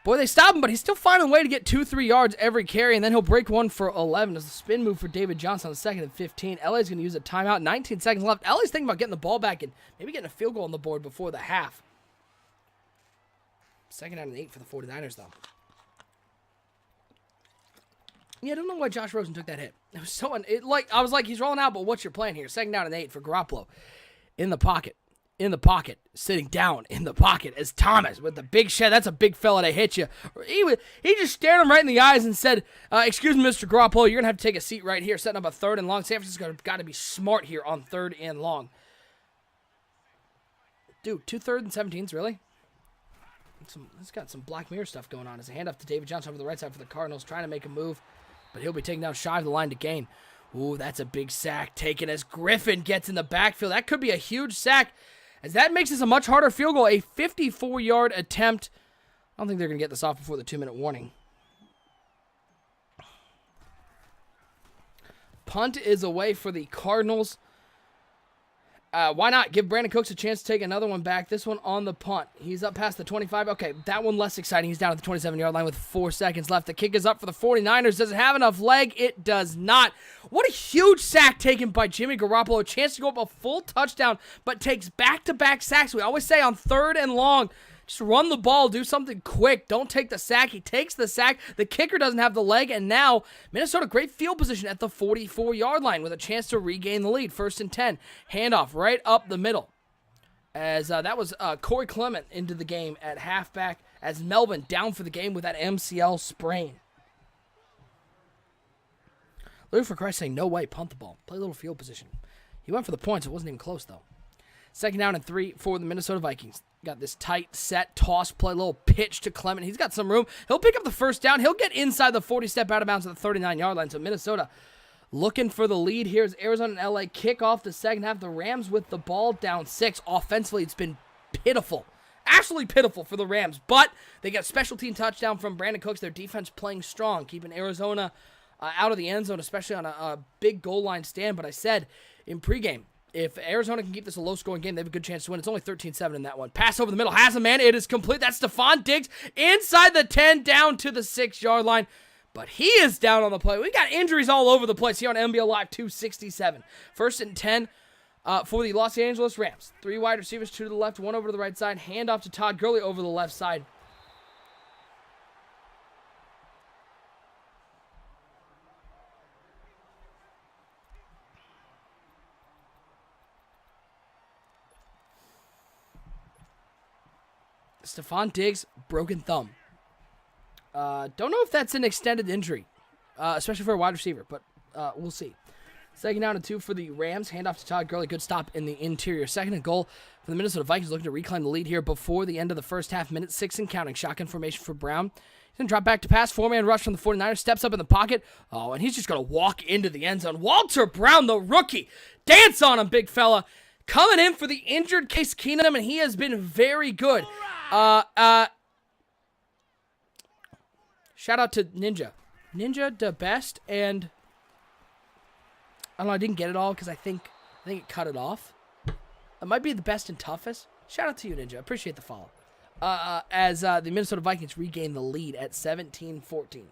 Boy, they stop him, but he's still finding a way to get 2-3 yards every carry, and then he'll break one for 11 as a spin move for David Johnson on the 2nd and 15. LA's going to use a timeout. 19 seconds left. LA's thinking about getting the ball back and maybe getting a field goal on the board before the half. 2nd down and 8 for the 49ers, though. Yeah, I don't know why Josh Rosen took that hit. It was so I was like, he's rolling out, but what's your plan here? 2nd down and 8 for Garoppolo. In the pocket, sitting down in the pocket as Thomas with the big shed. That's a big fella to hit you. He just stared him right in the eyes and said, excuse me, Mr. Garoppolo, you're going to have to take a seat right here, setting up a 3rd and long. San Francisco's got to be smart here on 3rd and long. Dude, 2 3rd and 17s, really? It's got some Black Mirror stuff going on. As a handoff to David Johnson over the right side for the Cardinals, trying to make a move, but he'll be taken down shy of the line to gain. Ooh, that's a big sack taken as Griffin gets in the backfield. That could be a huge sack, as that makes this a much harder field goal. A 54-yard attempt. I don't think they're going to get this off before the 2-minute warning. Punt is away for the Cardinals. Why not give Brandon Cooks a chance to take another one back? This one on the punt. He's up past the 25. Okay, that one less exciting. He's down at the 27-yard line with 4 seconds left. The kick is up for the 49ers. Does it have enough leg? It does not. What a huge sack taken by Jimmy Garoppolo. A chance to go up a full touchdown, but takes back-to-back sacks. We always say on 3rd and long, just run the ball, do something quick. Don't take the sack. He takes the sack. The kicker doesn't have the leg, and now Minnesota, great field position at the 44-yard line with a chance to regain the lead. 1st and 10. Handoff right up the middle. As that was Corey Clement into the game at halfback, as Melvin down for the game with that MCL sprain. Lou for Christ saying, no way, punt the ball. Play a little field position. He went for the points. It wasn't even close, though. 2nd down and 3 for the Minnesota Vikings. Got this tight set toss play, little pitch to Clement. He's got some room. He'll pick up the 1st down. He'll get inside the 40, step out of bounds at the 39-yard line. So Minnesota looking for the lead here as Arizona and LA kick off the second half. The Rams with the ball down 6. Offensively, it's been pitiful. Absolutely pitiful for the Rams. But they got a special team touchdown from Brandon Cooks. Their defense playing strong, keeping Arizona out of the end zone, especially on a big goal line stand. But I said in pregame, if Arizona can keep this a low-scoring game, they have a good chance to win. It's only 13-7 in that one. Pass over the middle. Has a man. It is complete. That's Stephon Diggs inside the 10 down to the 6-yard line. But he is down on the play. We got injuries all over the place here on NBL Live 267. 1st and 10 for the Los Angeles Rams. 3 wide receivers, 2 to the left, 1 over to the right side. Hand off to Todd Gurley over the left side. Stephon Diggs, broken thumb. Don't know if that's an extended injury, especially for a wide receiver, but we'll see. 2nd down and 2 for the Rams. Handoff to Todd Gurley. Good stop in the interior. 2nd and goal for the Minnesota Vikings, looking to reclaim the lead here before the end of the first half. Minute 6 and counting. Shotgun formation for Brown. He's going to drop back to pass. 4-man rush from the 49ers. Steps up in the pocket. Oh, and he's just going to walk into the end zone. Walter Brown, the rookie. Dance on him, big fella. Coming in for the injured Case Keenum, and he has been very good. Shout out to Ninja. Ninja, the best, and I don't know, I didn't get it all because I think it cut it off. It might be the best and toughest. Shout out to you, Ninja. Appreciate the follow. As the Minnesota Vikings regain the lead at 17-14.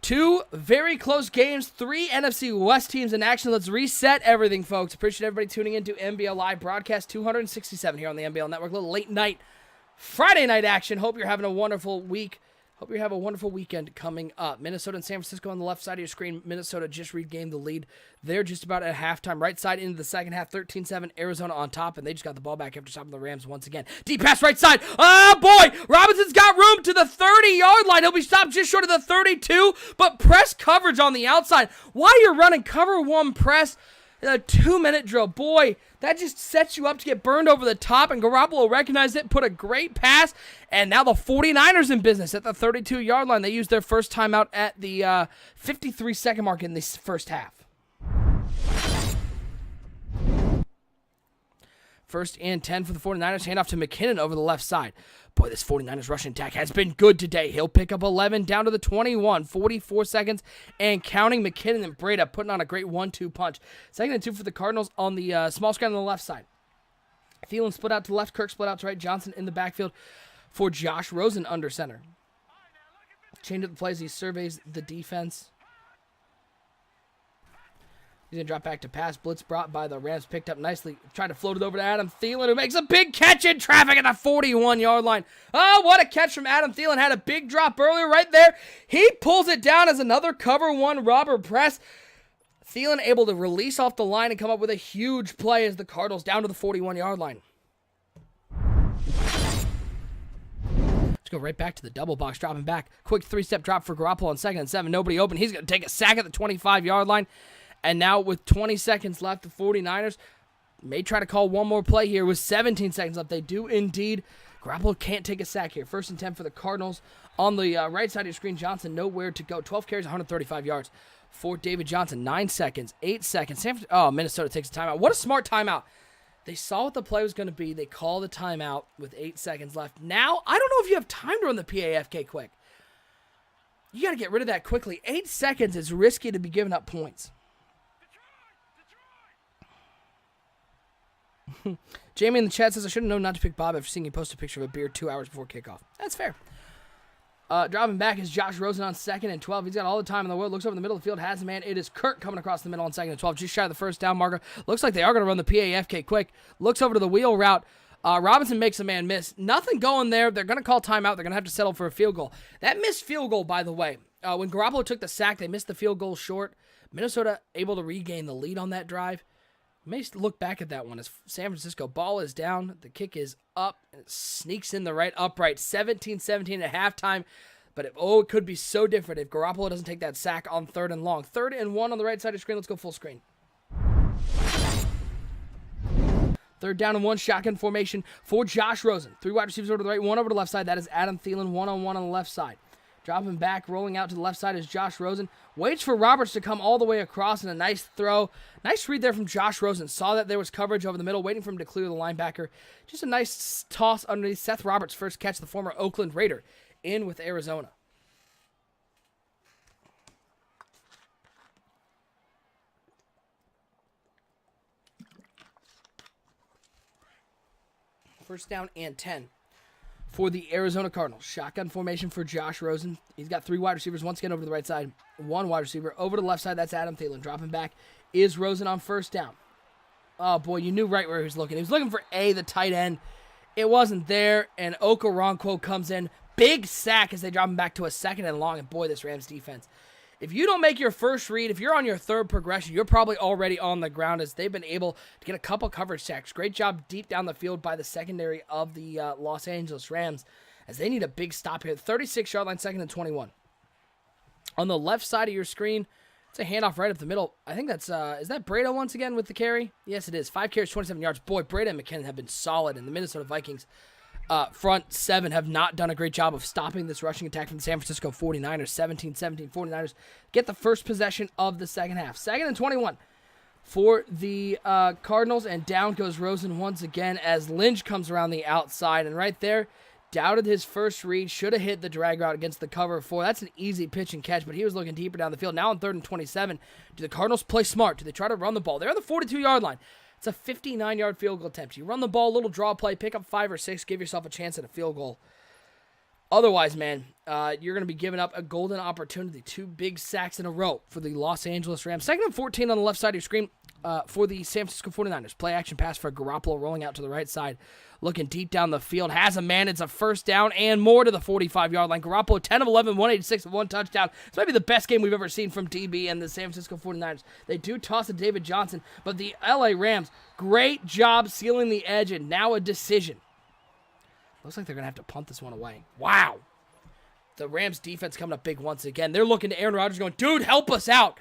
Two very close games, 3 NFC West teams in action. Let's reset everything, folks. Appreciate everybody tuning in to NBL Live broadcast 267 here on the NBL Network. A little late night, Friday night action. Hope you're having a wonderful week. Hope you have a wonderful weekend coming up. Minnesota and San Francisco on the left side of your screen. Minnesota just regained the lead. They're just about at halftime. Right side into the second half, 13-7. Arizona on top, and they just got the ball back after stopping the Rams once again. Deep pass right side. Oh, boy! Robinson's got room to the 30-yard line. He'll be stopped just short of the 32, but press coverage on the outside. While you're running cover 1 press, a 2-minute drill. Boy, that just sets you up to get burned over the top, and Garoppolo recognized it, put a great pass, and now the 49ers in business at the 32-yard line. They used their first timeout at the 53-second mark in this first half. 1st and 10 for the 49ers. Handoff to McKinnon over the left side. Boy, this 49ers rushing attack has been good today. He'll pick up 11 down to the 21. 44 seconds and counting. McKinnon and Breda putting on a great 1-2 punch. 2nd and 2 for the Cardinals on the small screen on the left side. Thielen split out to left. Kirk split out to right. Johnson in the backfield for Josh Rosen under center. Change up the plays. He surveys the defense. He's going to drop back to pass. Blitz brought by the Rams. Picked up nicely. Tried to float it over to Adam Thielen, who makes a big catch in traffic at the 41-yard line. Oh, what a catch from Adam Thielen. Had a big drop earlier right there. He pulls it down as another cover 1 robber press. Thielen able to release off the line and come up with a huge play as the Cardinals down to the 41-yard line. Let's go right back to the double box. Dropping back. Quick 3-step drop for Garoppolo on 2nd and 7. Nobody open. He's going to take a sack at the 25-yard line. And now with 20 seconds left, the 49ers may try to call one more play here with 17 seconds left. They do indeed. Garoppolo can't take a sack here. 1st and 10 for the Cardinals. On the right side of your screen, Johnson nowhere to go. 12 carries, 135 yards for David Johnson. 9 seconds, 8 seconds. Minnesota takes a timeout. What a smart timeout. They saw what the play was going to be. They call the timeout with 8 seconds left. Now, I don't know if you have time to run the PAFK quick. You got to get rid of that quickly. 8 seconds is risky to be giving up points. Jamie in the chat says, I should have known not to pick Bob after seeing you post a picture of a beer 2 hours before kickoff. That's fair. Dropping back is Josh Rosen on 2nd and 12. He's got all the time in the world. Looks over the middle of the field. Has a man. It is Kirk coming across the middle on 2nd and 12. Just shy of the first down marker. Looks like they are going to run the PAFK quick. Looks over to the wheel route. Robinson makes a man miss. Nothing going there. They're going to call timeout. They're going to have to settle for a field goal. That missed field goal, by the way, when Garoppolo took the sack, they missed the field goal short. Minnesota able to regain the lead on that drive. May look back at that one as San Francisco ball is down. The kick is up. And it sneaks in the right upright. 17-17 at halftime. But it could be so different if Garoppolo doesn't take that sack on 3rd and long. 3rd and 1 on the right side of the screen. Let's go full screen. 3rd down and 1 shotgun formation for Josh Rosen. 3 wide receivers over to the right, 1 over to the left side. That is Adam Thielen, 1-on-1 on the left side. Dropping back, rolling out to the left side is Josh Rosen. Waits for Roberts to come all the way across, and a nice throw. Nice read there from Josh Rosen. Saw that there was coverage over the middle, waiting for him to clear the linebacker. Just a nice toss underneath. Seth Roberts' first catch, the former Oakland Raider, in with Arizona. First down and 10 for the Arizona Cardinals. Shotgun formation for Josh Rosen. He's got 3 wide receivers once again over to the right side. 1 wide receiver over to the left side. That's Adam Thielen. Dropping back is Rosen on first down. Oh, boy, you knew right where he was looking. He was looking for the tight end. It wasn't there, and Okoronkwo comes in. Big sack as they drop him back to a 2nd and long, and boy, this Rams defense. If you don't make your first read, if you're on your 3rd progression, you're probably already on the ground as they've been able to get a couple coverage sacks. Great job deep down the field by the secondary of the Los Angeles Rams as they need a big stop here. 36-yard line, 2nd and 21. On the left side of your screen, it's a handoff right up the middle. I think that's, is that Breda once again with the carry? Yes, it is. 5 carries, 27 yards. Boy, Breda and McKinnon have been solid, and the Minnesota Vikings front 7 have not done a great job of stopping this rushing attack from the San Francisco 49ers. 17-17, 49ers get the first possession of the second half. 2nd and 21 for the Cardinals, and down goes Rosen once again as Lynch comes around the outside, and right there, doubted his first read, should have hit the drag route against the cover 4. That's an easy pitch and catch, but he was looking deeper down the field. Now on 3rd and 27, do the Cardinals play smart? Do they try to run the ball? They're on the 42-yard line. It's a 59-yard field goal attempt. You run the ball, a little draw play, pick up 5 or 6, give yourself a chance at a field goal. Otherwise, man, you're going to be giving up a golden opportunity. 2 big sacks in a row for the Los Angeles Rams. 2nd and 14 on the left side of your screen for the San Francisco 49ers. Play action pass for Garoppolo rolling out to the right side. Looking deep down the field. Has a man. It's a first down and more to the 45-yard line. Garoppolo 10 of 11, 186 with 1 touchdown. This might be the best game we've ever seen from DB and the San Francisco 49ers. They do toss to David Johnson, but the LA Rams, great job sealing the edge, and now a decision. Looks like they're going to have to punt this one away. Wow. The Rams defense coming up big once again. They're looking to Aaron Rodgers going, dude, help us out.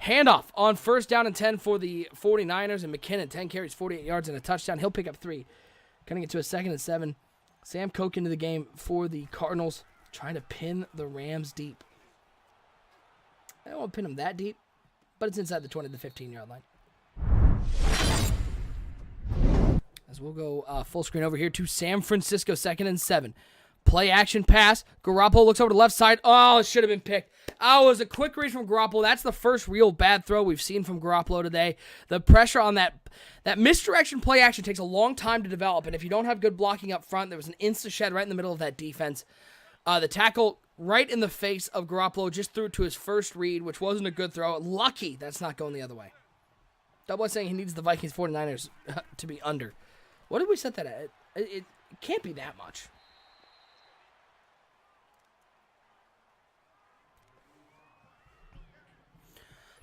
Handoff on 1st down and 10 for the 49ers, and McKinnon, 10 carries, 48 yards, and a touchdown. He'll pick up 3. Cutting it to a 2nd and 7. Sam Koch into the game for the Cardinals, trying to pin the Rams deep. I don't want to pin them that deep, but it's inside the 20 to 15-yard line. As we'll go full screen over here to San Francisco, 2nd and 7. Play action pass. Garoppolo looks over to the left side. Oh, it should have been picked. Oh, it was a quick read from Garoppolo. That's the first real bad throw we've seen from Garoppolo today. The pressure on that misdirection play action takes a long time to develop, and if you don't have good blocking up front, there was an insta-shed right in the middle of that defense. The tackle right in the face of Garoppolo just threw it to his first read, which wasn't a good throw. Lucky that's not going the other way. Double saying he needs the Vikings 49ers to be under. What did we set that at? It can't be that much.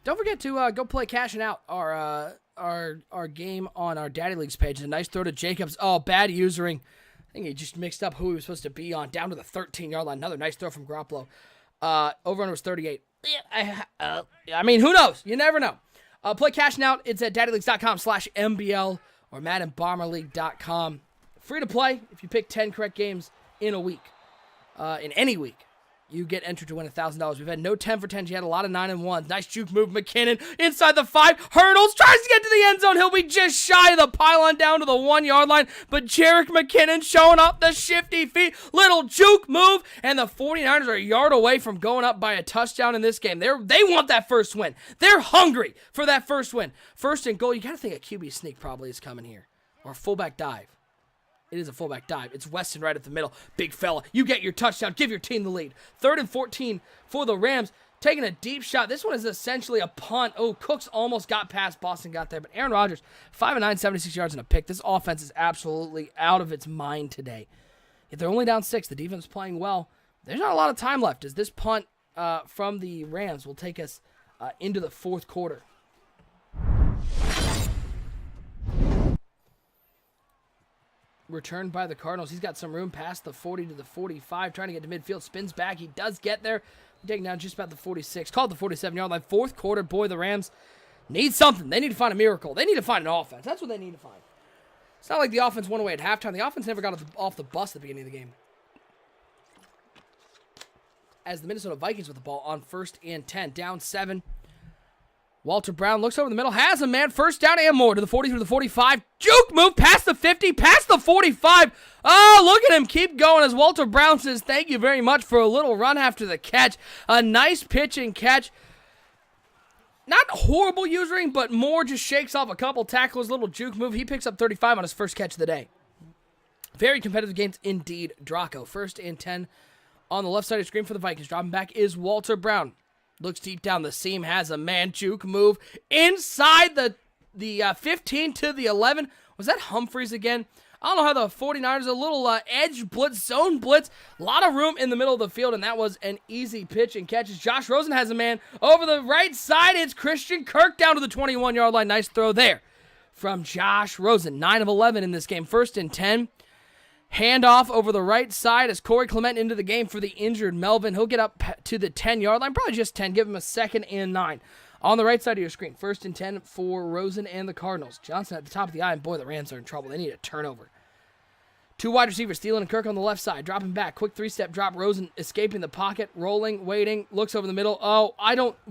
Don't forget to go play Cashing Out, our game on our Daddy Leagues page. A nice throw to Jacobs. Oh, bad usering. I think he just mixed up who he was supposed to be on. Down to the 13-yard line. Another nice throw from Garoppolo. Over-under was 38. I mean, who knows? You never know. Play Cashing Out. It's at daddyleagues.com/MBL or MaddenBomberLeague.com. Free to play if you pick 10 correct games in a week. In any week. You get entered to win $1,000. We've had no 10 for 10s yet. A lot of 9 and 1s. Nice juke move. McKinnon inside the 5. Hurdles. Tries to get to the end zone. He'll be just shy of the pylon down to the 1-yard line. But Jerick McKinnon showing up the shifty feet. Little juke move. And the 49ers are a yard away from going up by a touchdown in this game. They want that first win. They're hungry for that first win. 1st and goal. You got to think a QB sneak probably is coming here. Or a fullback dive. It is a fullback dive. It's Weston right at the middle. Big fella. You get your touchdown. Give your team the lead. 3rd and 14 for the Rams. Taking a deep shot. This one is essentially a punt. Oh, Cooks almost got past. Boston got there. But Aaron Rodgers, 5 and 9, 76 yards and a pick. This offense is absolutely out of its mind today. If they're only down 6, the defense is playing well. There's not a lot of time left as this punt from the Rams will take us into the 4th quarter. Returned by the Cardinals. He's got some room past the 40 to the 45. Trying to get to midfield. Spins back. He does get there. Taking down just about the 46. Called the 47-yard line. 4th quarter. Boy, the Rams need something. They need to find a miracle. They need to find an offense. That's what they need to find. It's not like the offense went away at halftime. The offense never got off the bus at the beginning of the game. As the Minnesota Vikings with the ball on 1st and 10. Down 7. Walter Brown looks over the middle, has a man, 1st down and more to the 40 through the 45. Juke move past the 50, past the 45. Oh, look at him keep going as Walter Brown says, thank you very much for a little run after the catch. A nice pitch and catch. Not horrible using, but more just shakes off a couple tackles, little juke move. He picks up 35 on his first catch of the day. Very competitive games indeed. Draco, 1st and 10 on the left side of the screen for the Vikings. Dropping back is Walter Brown. Looks deep down the seam, has a man juke move inside the 15 to the 11. Was that Humphreys again? I don't know how the 49ers, a little edge blitz, zone blitz, a lot of room in the middle of the field, and that was an easy pitch and catches. Josh Rosen has a man over the right side. It's Christian Kirk down to the 21-yard line. Nice throw there from Josh Rosen. 9 of 11 in this game. 1st and 10. Handoff over the right side as Corey Clement into the game for the injured Melvin. He'll get up to the 10-yard line, probably just 10. Give him a 2nd and 9. On the right side of your screen, 1st and 10 for Rosen and the Cardinals. Johnson at the top of the eye, and boy, the Rams are in trouble. They need a turnover. 2 wide receivers, Thielen and Kirk on the left side, dropping back. Quick 3-step drop. Rosen escaping the pocket, rolling, waiting, looks over the middle.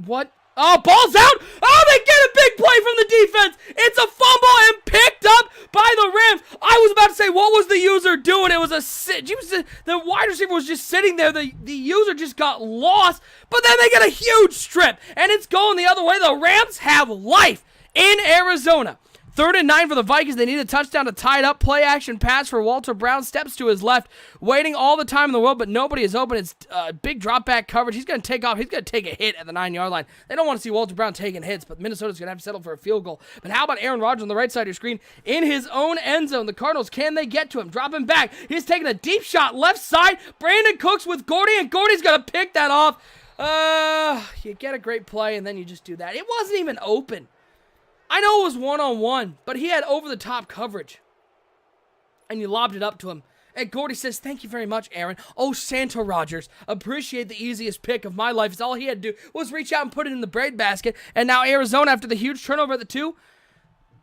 What? Oh, ball's out! Oh, they get a big play from the defense! It's a fumble and picked up by the Rams! I was about to say, what was the user doing? It was the wide receiver was just sitting there. The user just got lost, but then they get a huge strip, and it's going the other way. The Rams have life in Arizona. 3rd and 9 for the Vikings. They need a touchdown to tie it up. Play action pass for Walter Brown. Steps to his left, waiting all the time in the world, but nobody is open. It's big drop back coverage. He's going to take off. He's going to take a hit at the 9-yard line. They don't want to see Walter Brown taking hits, but Minnesota's going to have to settle for a field goal. But how about Aaron Rodgers on the right side of your screen in his own end zone? The Cardinals, can they get to him? Dropping back. He's taking a deep shot left side. Brandon Cooks with Gordy, and Gordy's going to pick that off. You get a great play, and then you just do that. It wasn't even open. I know it was one-on-one, but he had over-the-top coverage. And you lobbed it up to him. And Gordy says, thank you very much, Aaron. Oh, Santa Rogers, appreciate the easiest pick of my life. It's all he had to do was reach out and put it in the bread basket. And now Arizona, after the huge turnover at the 2,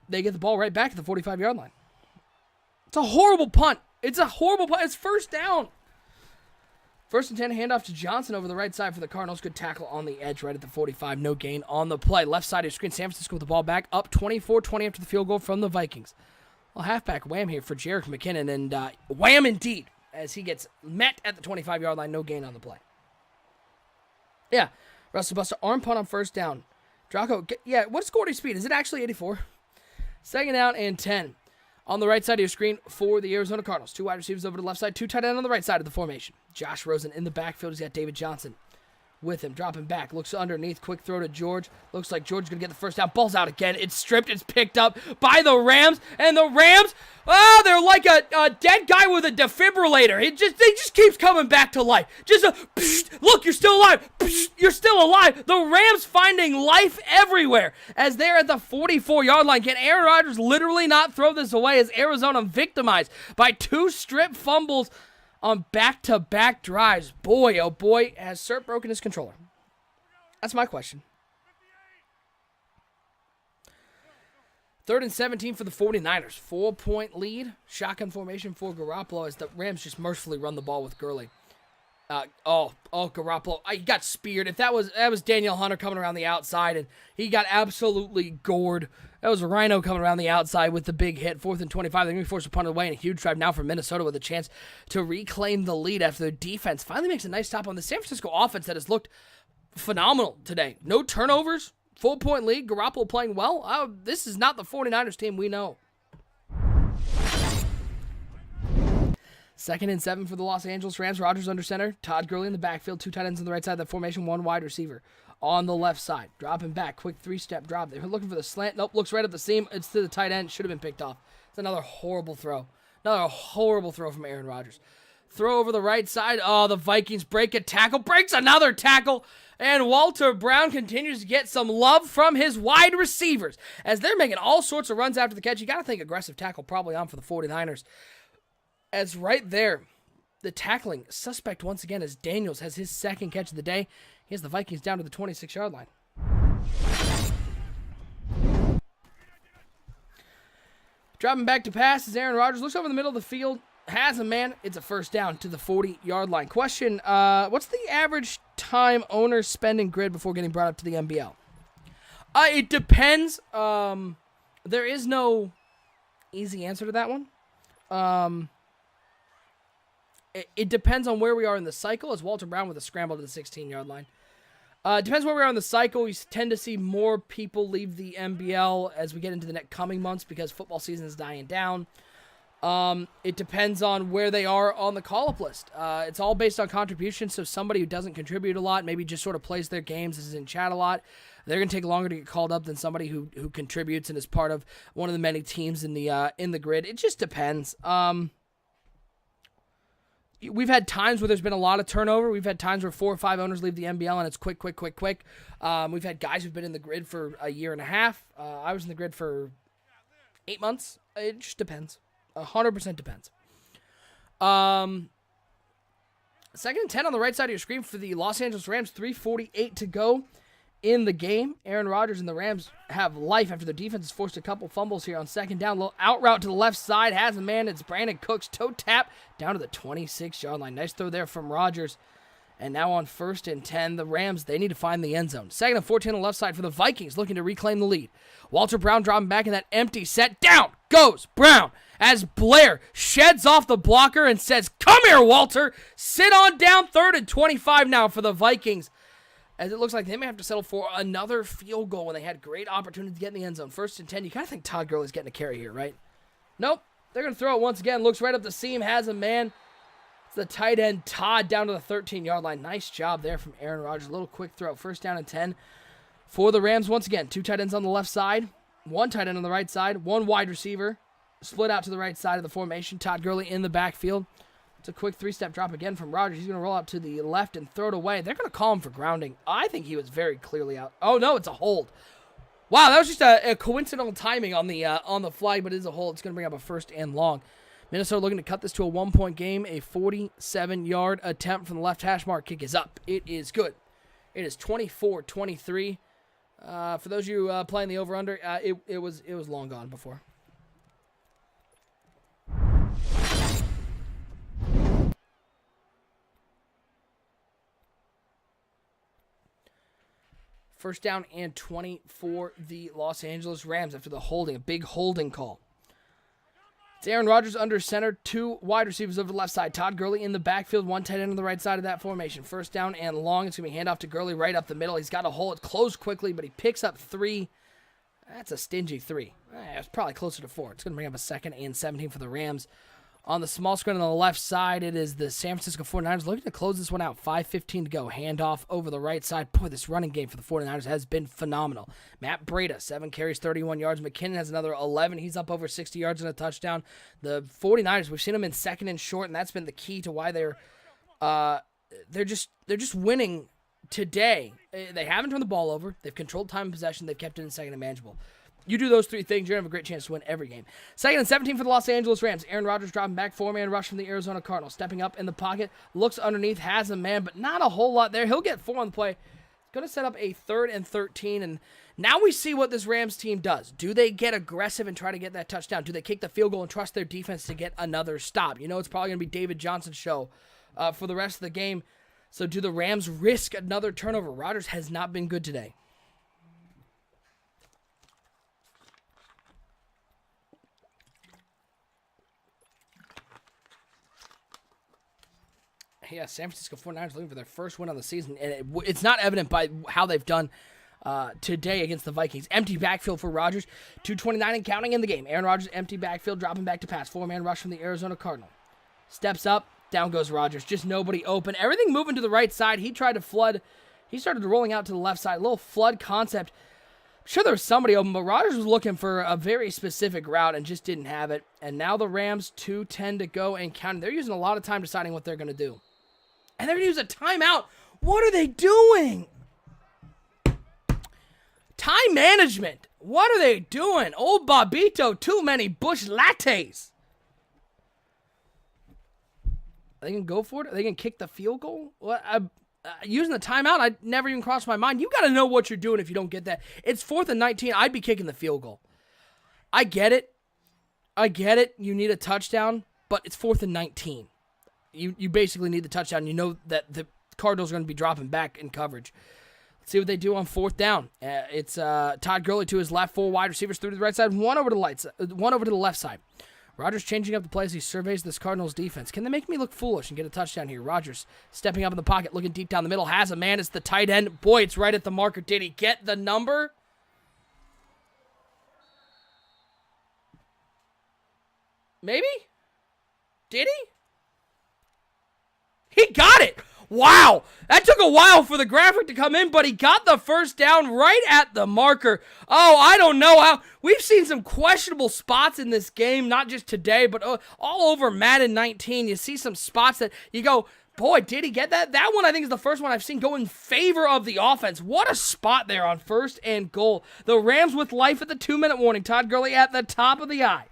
they get the ball right back at the 45-yard line. It's a horrible punt. It's 1st down. 1st and 10, handoff to Johnson over the right side for the Cardinals. Good tackle on the edge right at the 45. No gain on the play. Left side of your screen, San Francisco with the ball back. Up 24-20 after the field goal from the Vikings. Well, halfback wham here for Jerick McKinnon. And wham indeed as he gets met at the 25-yard line. No gain on the play. Yeah, Russell Buster, arm punt on 1st down. Draco, what's Gordy's speed? Is it actually 84? 2nd down and 10. On the right side of your screen for the Arizona Cardinals. 2 wide receivers over to the left side. 2 tight end on the right side of the formation. Josh Rosen in the backfield. He's got David Johnson with him. Dropping back. Looks underneath. Quick throw to George. Looks like George is going to get the 1st down. Ball's out again. It's stripped. It's picked up by the Rams. And the Rams, they're like a dead guy with a defibrillator. They just keeps coming back to life. Look, you're still alive. You're still alive. The Rams finding life everywhere as they're at the 44-yard line. Can Aaron Rodgers literally not throw this away as Arizona victimized by 2 strip fumbles on back-to-back drives? Boy, oh boy, has Sirp broken his controller? That's my question. 3rd and 17 for the 49ers. 4-point lead. Shotgun formation for Garoppolo as the Rams just mercifully run the ball with Gurley. Garoppolo. He got speared. If that was Daniel Hunter coming around the outside, and he got absolutely gored. That was Rhino coming around the outside with the big hit. 4th and 25. They're going to be forced to punt it away, and a huge drive now for Minnesota with a chance to reclaim the lead after their defense finally makes a nice stop on the San Francisco offense that has looked phenomenal today. No turnovers. Full-point lead. Garoppolo playing well. This is not the 49ers team we know. 2nd and 7 for the Los Angeles Rams. Rodgers under center. Todd Gurley in the backfield. 2 tight ends on the right side of the formation. 1 wide receiver on the left side. Dropping back. Quick 3-step drop. They're looking for the slant. Nope. Looks right at the seam. It's to the tight end. Should have been picked off. It's another horrible throw. Another horrible throw from Aaron Rodgers. Throw over the right side. Oh, the Vikings break a tackle. Breaks another tackle. And Walter Brown continues to get some love from his wide receivers as they're making all sorts of runs after the catch. You got to think aggressive tackle probably on for the 49ers. As right there, the tackling suspect once again as Daniels has his 2nd catch of the day. He has the Vikings down to the 26-yard line. Dropping back to pass as Aaron Rodgers looks over the middle of the field. Has a man. It's a 1st down to the 40-yard line. Question, what's the average time owners spend in grid before getting brought up to the NBL? It depends. There is no easy answer to that one. It depends on where we are in the cycle, as Walter Brown with a scramble to the 16-yard line. It depends where we are in the cycle. We tend to see more people leave the NBL as we get into the next coming months because football season is dying down. It depends on where they are on the call-up list. It's all based on contribution, so somebody who doesn't contribute a lot, maybe just sort of plays their games, is in chat a lot, they're going to take longer to get called up than somebody who contributes and is part of one of the many teams in the grid. It just depends. We've had times where there's been a lot of turnover. We've had times where 4 or 5 owners leave the NBL and it's quick. We've had guys who've been in the grid for a year and a half. I was in the grid for 8 months. It just depends. 100% depends. 2nd and 10 on the right side of your screen for the Los Angeles Rams. 3:48 to go in the game. Aaron Rodgers and the Rams have life after their defense has forced a couple fumbles here on 2nd down. Little out route to the left side. Has a man. It's Brandon Cooks. Toe tap down to the 26-yard line. Nice throw there from Rodgers. And now on 1st and 10, the Rams, they need to find the end zone. 2nd and 14 on the left side for the Vikings, looking to reclaim the lead. Walter Brown dropping back in that empty set. Down goes Brown as Blair sheds off the blocker and says, "Come here, Walter. Sit on down." 3rd and 25 now for the Vikings, as it looks like they may have to settle for another field goal when they had great opportunity to get in the end zone. 1st and 10, you kind of think Todd Gurley's getting a carry here, right? Nope. They're going to throw it once again. Looks right up the seam, has a man. It's the tight end, Todd, down to the 13-yard line. Nice job there from Aaron Rodgers. A little quick throw. 1st down and 10 for the Rams once again. 2 tight ends on the left side, 1 tight end on the right side, 1 wide receiver. Split out to the right side of the formation. Todd Gurley in the backfield. It's a quick 3-step drop again from Rodgers. He's going to roll out to the left and throw it away. They're going to call him for grounding. I think he was very clearly out. Oh, no, it's a hold. Wow, that was just a coincidental timing on the flag, but it is a hold. It's going to bring up a 1st and long. Minnesota looking to cut this to a 1-point game. A 47-yard attempt from the left hash mark. Kick is up. It is good. It is 24-23. For those of you playing the over-under, it was long gone before. First down and 20 for the Los Angeles Rams after the holding, a big holding call. It's Aaron Rodgers under center, 2 wide receivers over the left side. Todd Gurley in the backfield, 1 tight end on the right side of that formation. 1st down and long. It's going to be handoff to Gurley right up the middle. He's got a hole. It's closed quickly, but he picks up 3. That's a stingy 3. It's probably closer to 4. It's going to bring up a 2nd and 17 for the Rams. On the small screen on the left side, it is the San Francisco 49ers looking to close this one out. 5:15 to go. Handoff over the right side. Boy, this running game for the 49ers has been phenomenal. Matt Breida, 7 carries, 31 yards. McKinnon has another 11. He's up over 60 yards and a touchdown. The 49ers, we've seen them in 2nd and short, and that's been the key to why they're just winning today. They haven't turned the ball over. They've controlled time and possession. They've kept it in 2nd and manageable. You do those 3 things, you're going to have a great chance to win every game. 2nd and 17 for the Los Angeles Rams. Aaron Rodgers dropping back, 4-man rush from the Arizona Cardinals. Stepping up in the pocket, looks underneath, has a man, but not a whole lot there. He'll get 4 on the play. Going to set up a 3rd and 13, and now we see what this Rams team does. Do they get aggressive and try to get that touchdown? Do they kick the field goal and trust their defense to get another stop? You know it's probably going to be David Johnson's show for the rest of the game. So do the Rams risk another turnover? Rodgers has not been good today. Yeah, San Francisco 49ers looking for their first win on the season, and it's not evident by how they've done today against the Vikings. Empty backfield for Rodgers, 2:29 and counting in the game. Aaron Rodgers, empty backfield, dropping back to pass. 4-man rush from the Arizona Cardinal. Steps up, down goes Rodgers. Just nobody open. Everything moving to the right side. He tried to flood. He started rolling out to the left side. A little flood concept. I'm sure there was somebody open, but Rodgers was looking for a very specific route and just didn't have it. And now the Rams, 2:10 to go and counting. They're using a lot of time deciding what they're going to do. And they're going to use a timeout. What are they doing? Time management. What are they doing? Old Bobito, too many Bush lattes. Are they going to go for it? Are they going to kick the field goal? What? Using the timeout, I never even crossed my mind. You got to know what you're doing if you don't get that. It's 4th and 19. I'd be kicking the field goal. I get it. You need a touchdown, but it's 4th and 19. You basically need the touchdown. You know that the Cardinals are going to be dropping back in coverage. Let's see what they do on 4th down. It's Todd Gurley to his left, 4 wide receivers through to the right side, one over to the left side. Rodgers changing up the plays. He surveys this Cardinals defense. Can they make me look foolish and get a touchdown here? Rodgers stepping up in the pocket, looking deep down the middle, has a man. It's the tight end. Boy, it's right at the marker. Did he get the number? Maybe? Did he? He got it. Wow. That took a while for the graphic to come in, but he got the first down right at the marker. Oh, I don't know how. We've seen some questionable spots in this game, not just today, but all over Madden 19. You see some spots that you go, boy, did he get that? That one, I think, is the first one I've seen go in favor of the offense. What a spot there on 1st and goal. The Rams with life at the 2-minute warning. Todd Gurley at the top of the eye.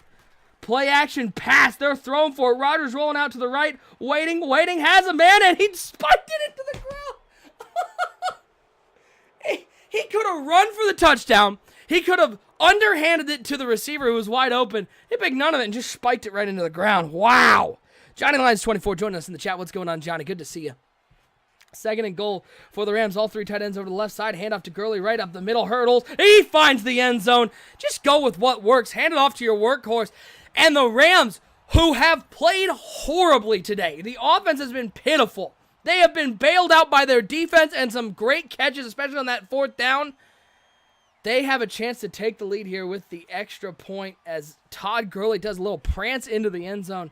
Play action pass. They're throwing for it. Rodgers rolling out to the right. Waiting. Has a man, and he spiked it into the ground. he could have run for the touchdown. He could have underhanded it to the receiver who was wide open. He picked none of it and just spiked it right into the ground. Wow. Johnny Lyons 24 joining us in the chat. What's going on, Johnny? Good to see you. 2nd and goal for the Rams. All 3 tight ends over to the left side. Hand off to Gurley right up the middle. Hurdles. He finds the end zone. Just go with what works. Hand it off to your workhorse. And the Rams, who have played horribly today. The offense has been pitiful. They have been bailed out by their defense and some great catches, especially on that 4th down. They have a chance to take the lead here with the extra point as Todd Gurley does a little prance into the end zone.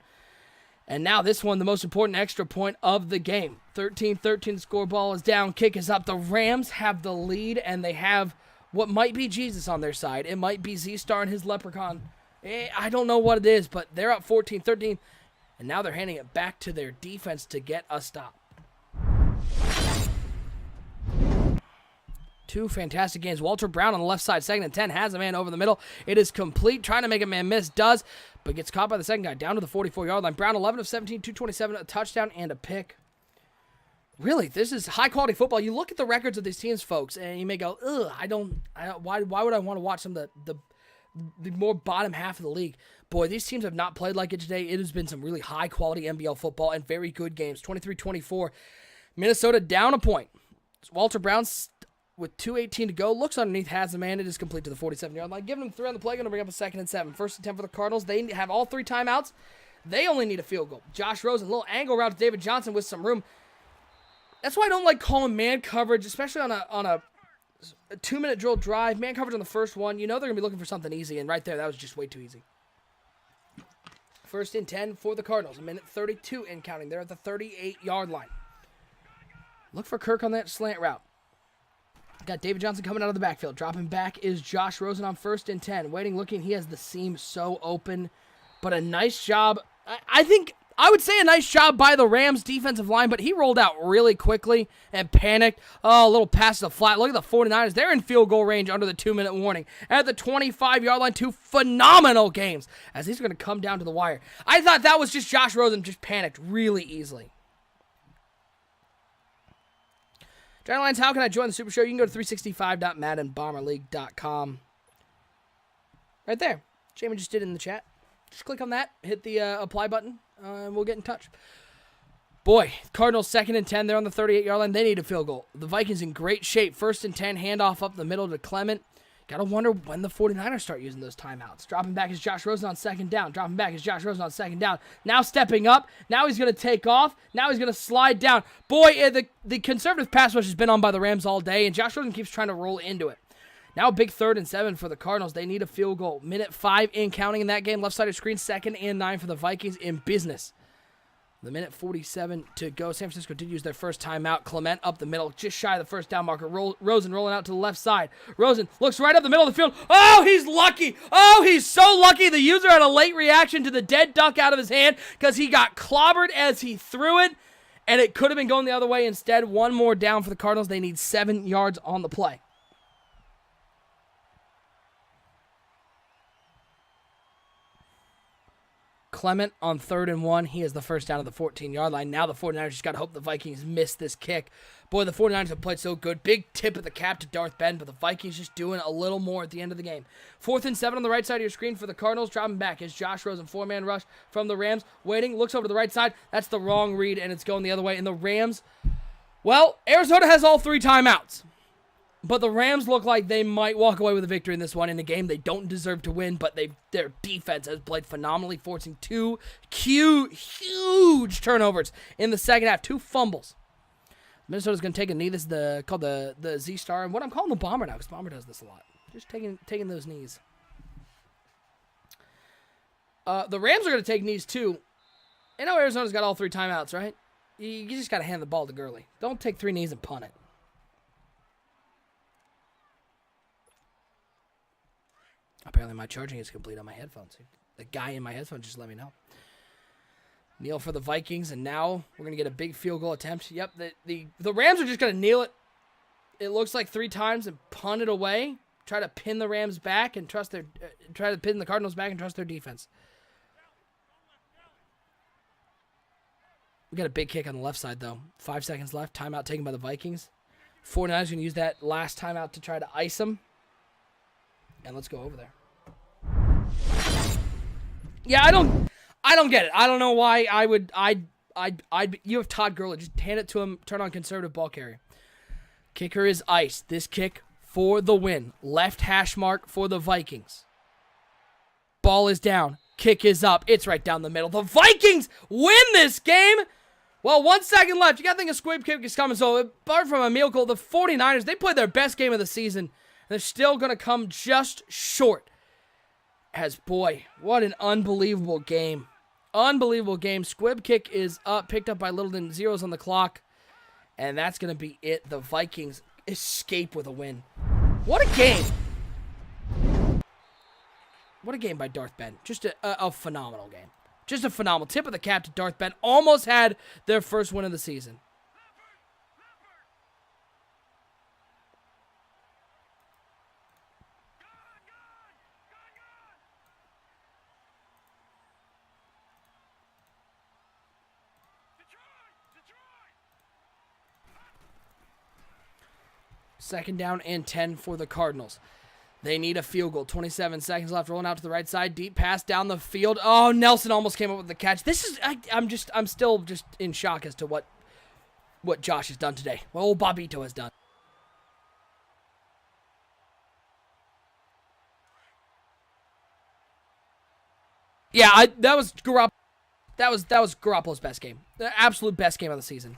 And now this one, the most important extra point of the game. 13-13, score ball is down, kick is up. The Rams have the lead, and they have what might be Jesus on their side. It might be Z-Star and his leprechaun. I don't know what it is, but they're up 14-13, and now they're handing it back to their defense to get a stop. 2 fantastic games. Walter Brown on the left side, 2nd and 10, has a man over the middle. It is complete, trying to make a man miss, does, but gets caught by the second guy down to the 44-yard line. Brown 11 of 17, 227, a touchdown and a pick. Really, this is high-quality football. You look at the records of these teams, folks, and you may go, ugh, why would I want to watch some of the more bottom half of the league? Boy, these teams have not played like it today. It has been some really high-quality NBL football and very good games. 23-24. Minnesota down a point. Walter Brown with 2:18 to go. Looks underneath, has the man. It is complete to the 47-yard line. Giving them 3 on the play. Going to bring up a 2nd and 7. 1st and 10 for the Cardinals. They have all 3 timeouts. They only need a field goal. Josh Rosen, little angle route to David Johnson with some room. That's why I don't like calling man coverage, especially on a 2-minute drill drive. Man coverage on the first one. You know they're going to be looking for something easy, and right there, that was just way too easy. 1st and 10 for the Cardinals. 1:32 and counting. They're at the 38-yard line. Look for Kirk on that slant route. Got David Johnson coming out of the backfield. Dropping back is Josh Rosen on 1st and 10. Waiting, looking. He has the seam so open. But a nice job. I would say a nice job by the Rams defensive line, but he rolled out really quickly and panicked. Oh, a little pass to the flat. Look at the 49ers. They're in field goal range under the 2-minute warning. At the 25-yard line, 2 phenomenal games as he's going to come down to the wire. I thought that was just Josh Rosen just panicked really easily. Johnny Lyons, how can I join the Super Show? You can go to 365.maddenbomberleague.com. Right there. Jamie just did it in the chat. Just click on that, hit the apply button, and we'll get in touch. Boy, Cardinals 2nd and 10. They're on the 38-yard line. They need a field goal. The Vikings in great shape. 1st and 10, handoff up the middle to Clement. Got to wonder when the 49ers start using those timeouts. Dropping back is Josh Rosen on 2nd down. Dropping back is Josh Rosen on 2nd down. Now stepping up. Now he's going to take off. Now he's going to slide down. Boy, the conservative pass rush has been on by the Rams all day, and Josh Rosen keeps trying to roll into it. Now a big 3rd and 7 for the Cardinals. They need a field goal. 1:05 in counting in that game. Left side of screen, 2nd and 9 for the Vikings in business. The 1:47 to go. San Francisco did use their first timeout. Clement up the middle, just shy of the 1st down marker. Rosen rolling out to the left side. Rosen looks right up the middle of the field. Oh, he's lucky. Oh, he's so lucky. The user had a late reaction to the dead duck out of his hand because he got clobbered as he threw it, and it could have been going the other way. Instead, 1 more down for the Cardinals. They need 7 yards on the play. Clement on 3rd and 1. He is the first down at the 14-yard line. Now the 49ers just got to hope the Vikings miss this kick. Boy, the 49ers have played so good. Big tip of the cap to Darth Ben, but the Vikings just doing a little more at the end of the game. 4th and 7 on the right side of your screen for the Cardinals. Dropping back is Josh Rosen. 4-man rush from the Rams. Waiting, looks over to the right side. That's the wrong read, and it's going the other way. And the Rams, well, Arizona has all 3 timeouts. But the Rams look like they might walk away with a victory in this one, in a game they don't deserve to win, but their defense has played phenomenally, forcing 2 huge turnovers in the second half, 2 fumbles. Minnesota's going to take a knee. This is called the Z-Star, and what I'm calling the Bomber now, because Bomber does this a lot. Just taking those knees. The Rams are going to take knees too. I know Arizona's got all 3 timeouts, right? You just got to hand the ball to Gurley. Don't take 3 knees and punt it. Apparently my charging is complete on my headphones. The guy in my headphones just let me know. Kneel for the Vikings, and now we're going to get a big field goal attempt. Yep, the Rams are just going to kneel it. It looks like 3 times and punt it away. Try to pin the Rams back and try to pin the Cardinals back and trust their defense. We got a big kick on the left side, though. 5 seconds left. Timeout taken by the Vikings. 49ers going to use that last timeout to try to ice them. And let's go over there. Yeah, I don't get it. I don't know why you have Todd Gurley. Just hand it to him. Turn on conservative ball carrier. Kicker is iced. This kick for the win. Left hash mark for the Vikings. Ball is down. Kick is up. It's right down the middle. The Vikings win this game. Well, 1 second left. You got to think a squib kick is coming. So, apart from a miracle, the 49ers, they played their best game of the season. They're still going to come just short. As, boy, what an unbelievable game. Unbelievable game. Squib kick is up, picked up by Littleton. 0s on the clock. And that's going to be it. The Vikings escape with a win. What a game. What a game by Darth Ben. Just a phenomenal game. Just a phenomenal tip of the cap to Darth Ben. Almost had their first win of the season. Second down and 10 for the Cardinals. They need a field goal. 27 seconds left. Rolling out to the right side. Deep pass down the field. Oh, Nelson almost came up with the catch. This is I'm still just in shock as to what Josh has done today. What old Bobito has done. Yeah, that was Garoppolo's best game. The absolute best game of the season.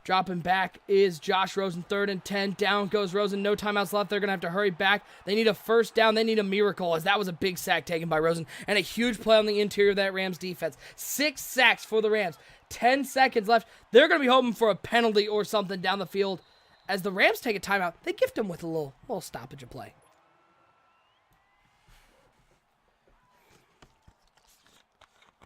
Dropping back is Josh Rosen, 3rd and 10. Down goes Rosen. No timeouts left. They're going to have to hurry back. They need a first down. They need a miracle, as that was a big sack taken by Rosen and a huge play on the interior of that Rams defense. 6 sacks for the Rams. 10 seconds left. They're going to be hoping for a penalty or something down the field. As the Rams take a timeout, they gift them with a little stoppage of play.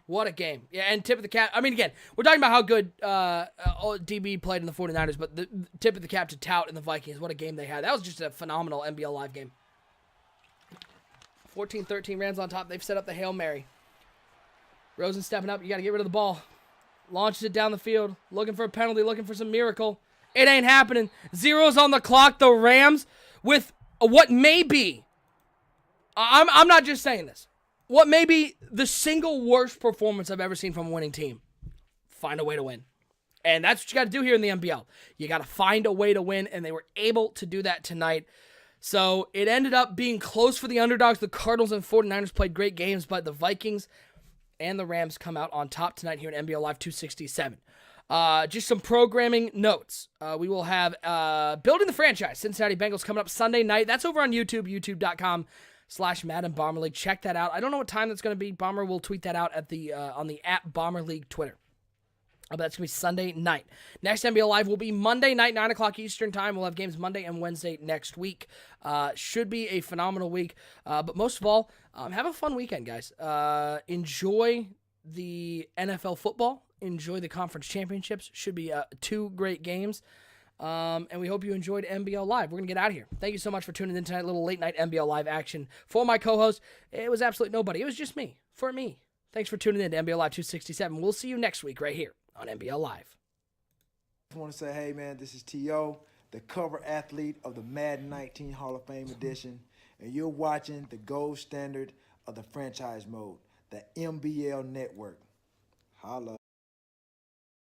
What a game. Yeah, and tip of the cap. I mean, again, we're talking about how good DB played in the 49ers, but the tip of the cap to Tout and the Vikings. What a game they had. That was just a phenomenal NBL Live game. 14-13, Rams on top. They've set up the Hail Mary. Rosen stepping up. You got to get rid of the ball. Launches it down the field. Looking for a penalty. Looking for some miracle. It ain't happening. 0s on the clock. The Rams with what may be. I'm not just saying this. What may be the single worst performance I've ever seen from a winning team. Find a way to win. And that's what you got to do here in the NBL. You got to find a way to win, and they were able to do that tonight. So it ended up being close for the underdogs. The Cardinals and 49ers played great games, but the Vikings and the Rams come out on top tonight here in NBL Live 267. Just some programming notes. We will have Building the Franchise, Cincinnati Bengals, coming up Sunday night. That's over on YouTube, youtube.com/Madden Bomber League. Check that out. I don't know what time that's going to be. Bomber will tweet that out at the on the @Bomber League Twitter. But that's going to be Sunday night. Next NBL Live will be Monday night, 9 o'clock Eastern Time. We'll have games Monday and Wednesday next week. Should be a phenomenal week. But most of all, have a fun weekend, guys. Enjoy the NFL football. Enjoy the conference championships. Should be 2 great games. And we hope you enjoyed NBL Live. We're going to get out of here. Thank you so much for tuning in tonight. Little late night NBL Live action. For my co-host, it was absolutely nobody. It was just me. For me. Thanks for tuning in to NBL Live 267. We'll see you next week right here on NBL Live.
I want to say, hey, man, this is T.O., the cover athlete of the Madden 19 Hall of Fame edition, and you're watching the gold standard of the franchise mode, the NBL Network. Holla.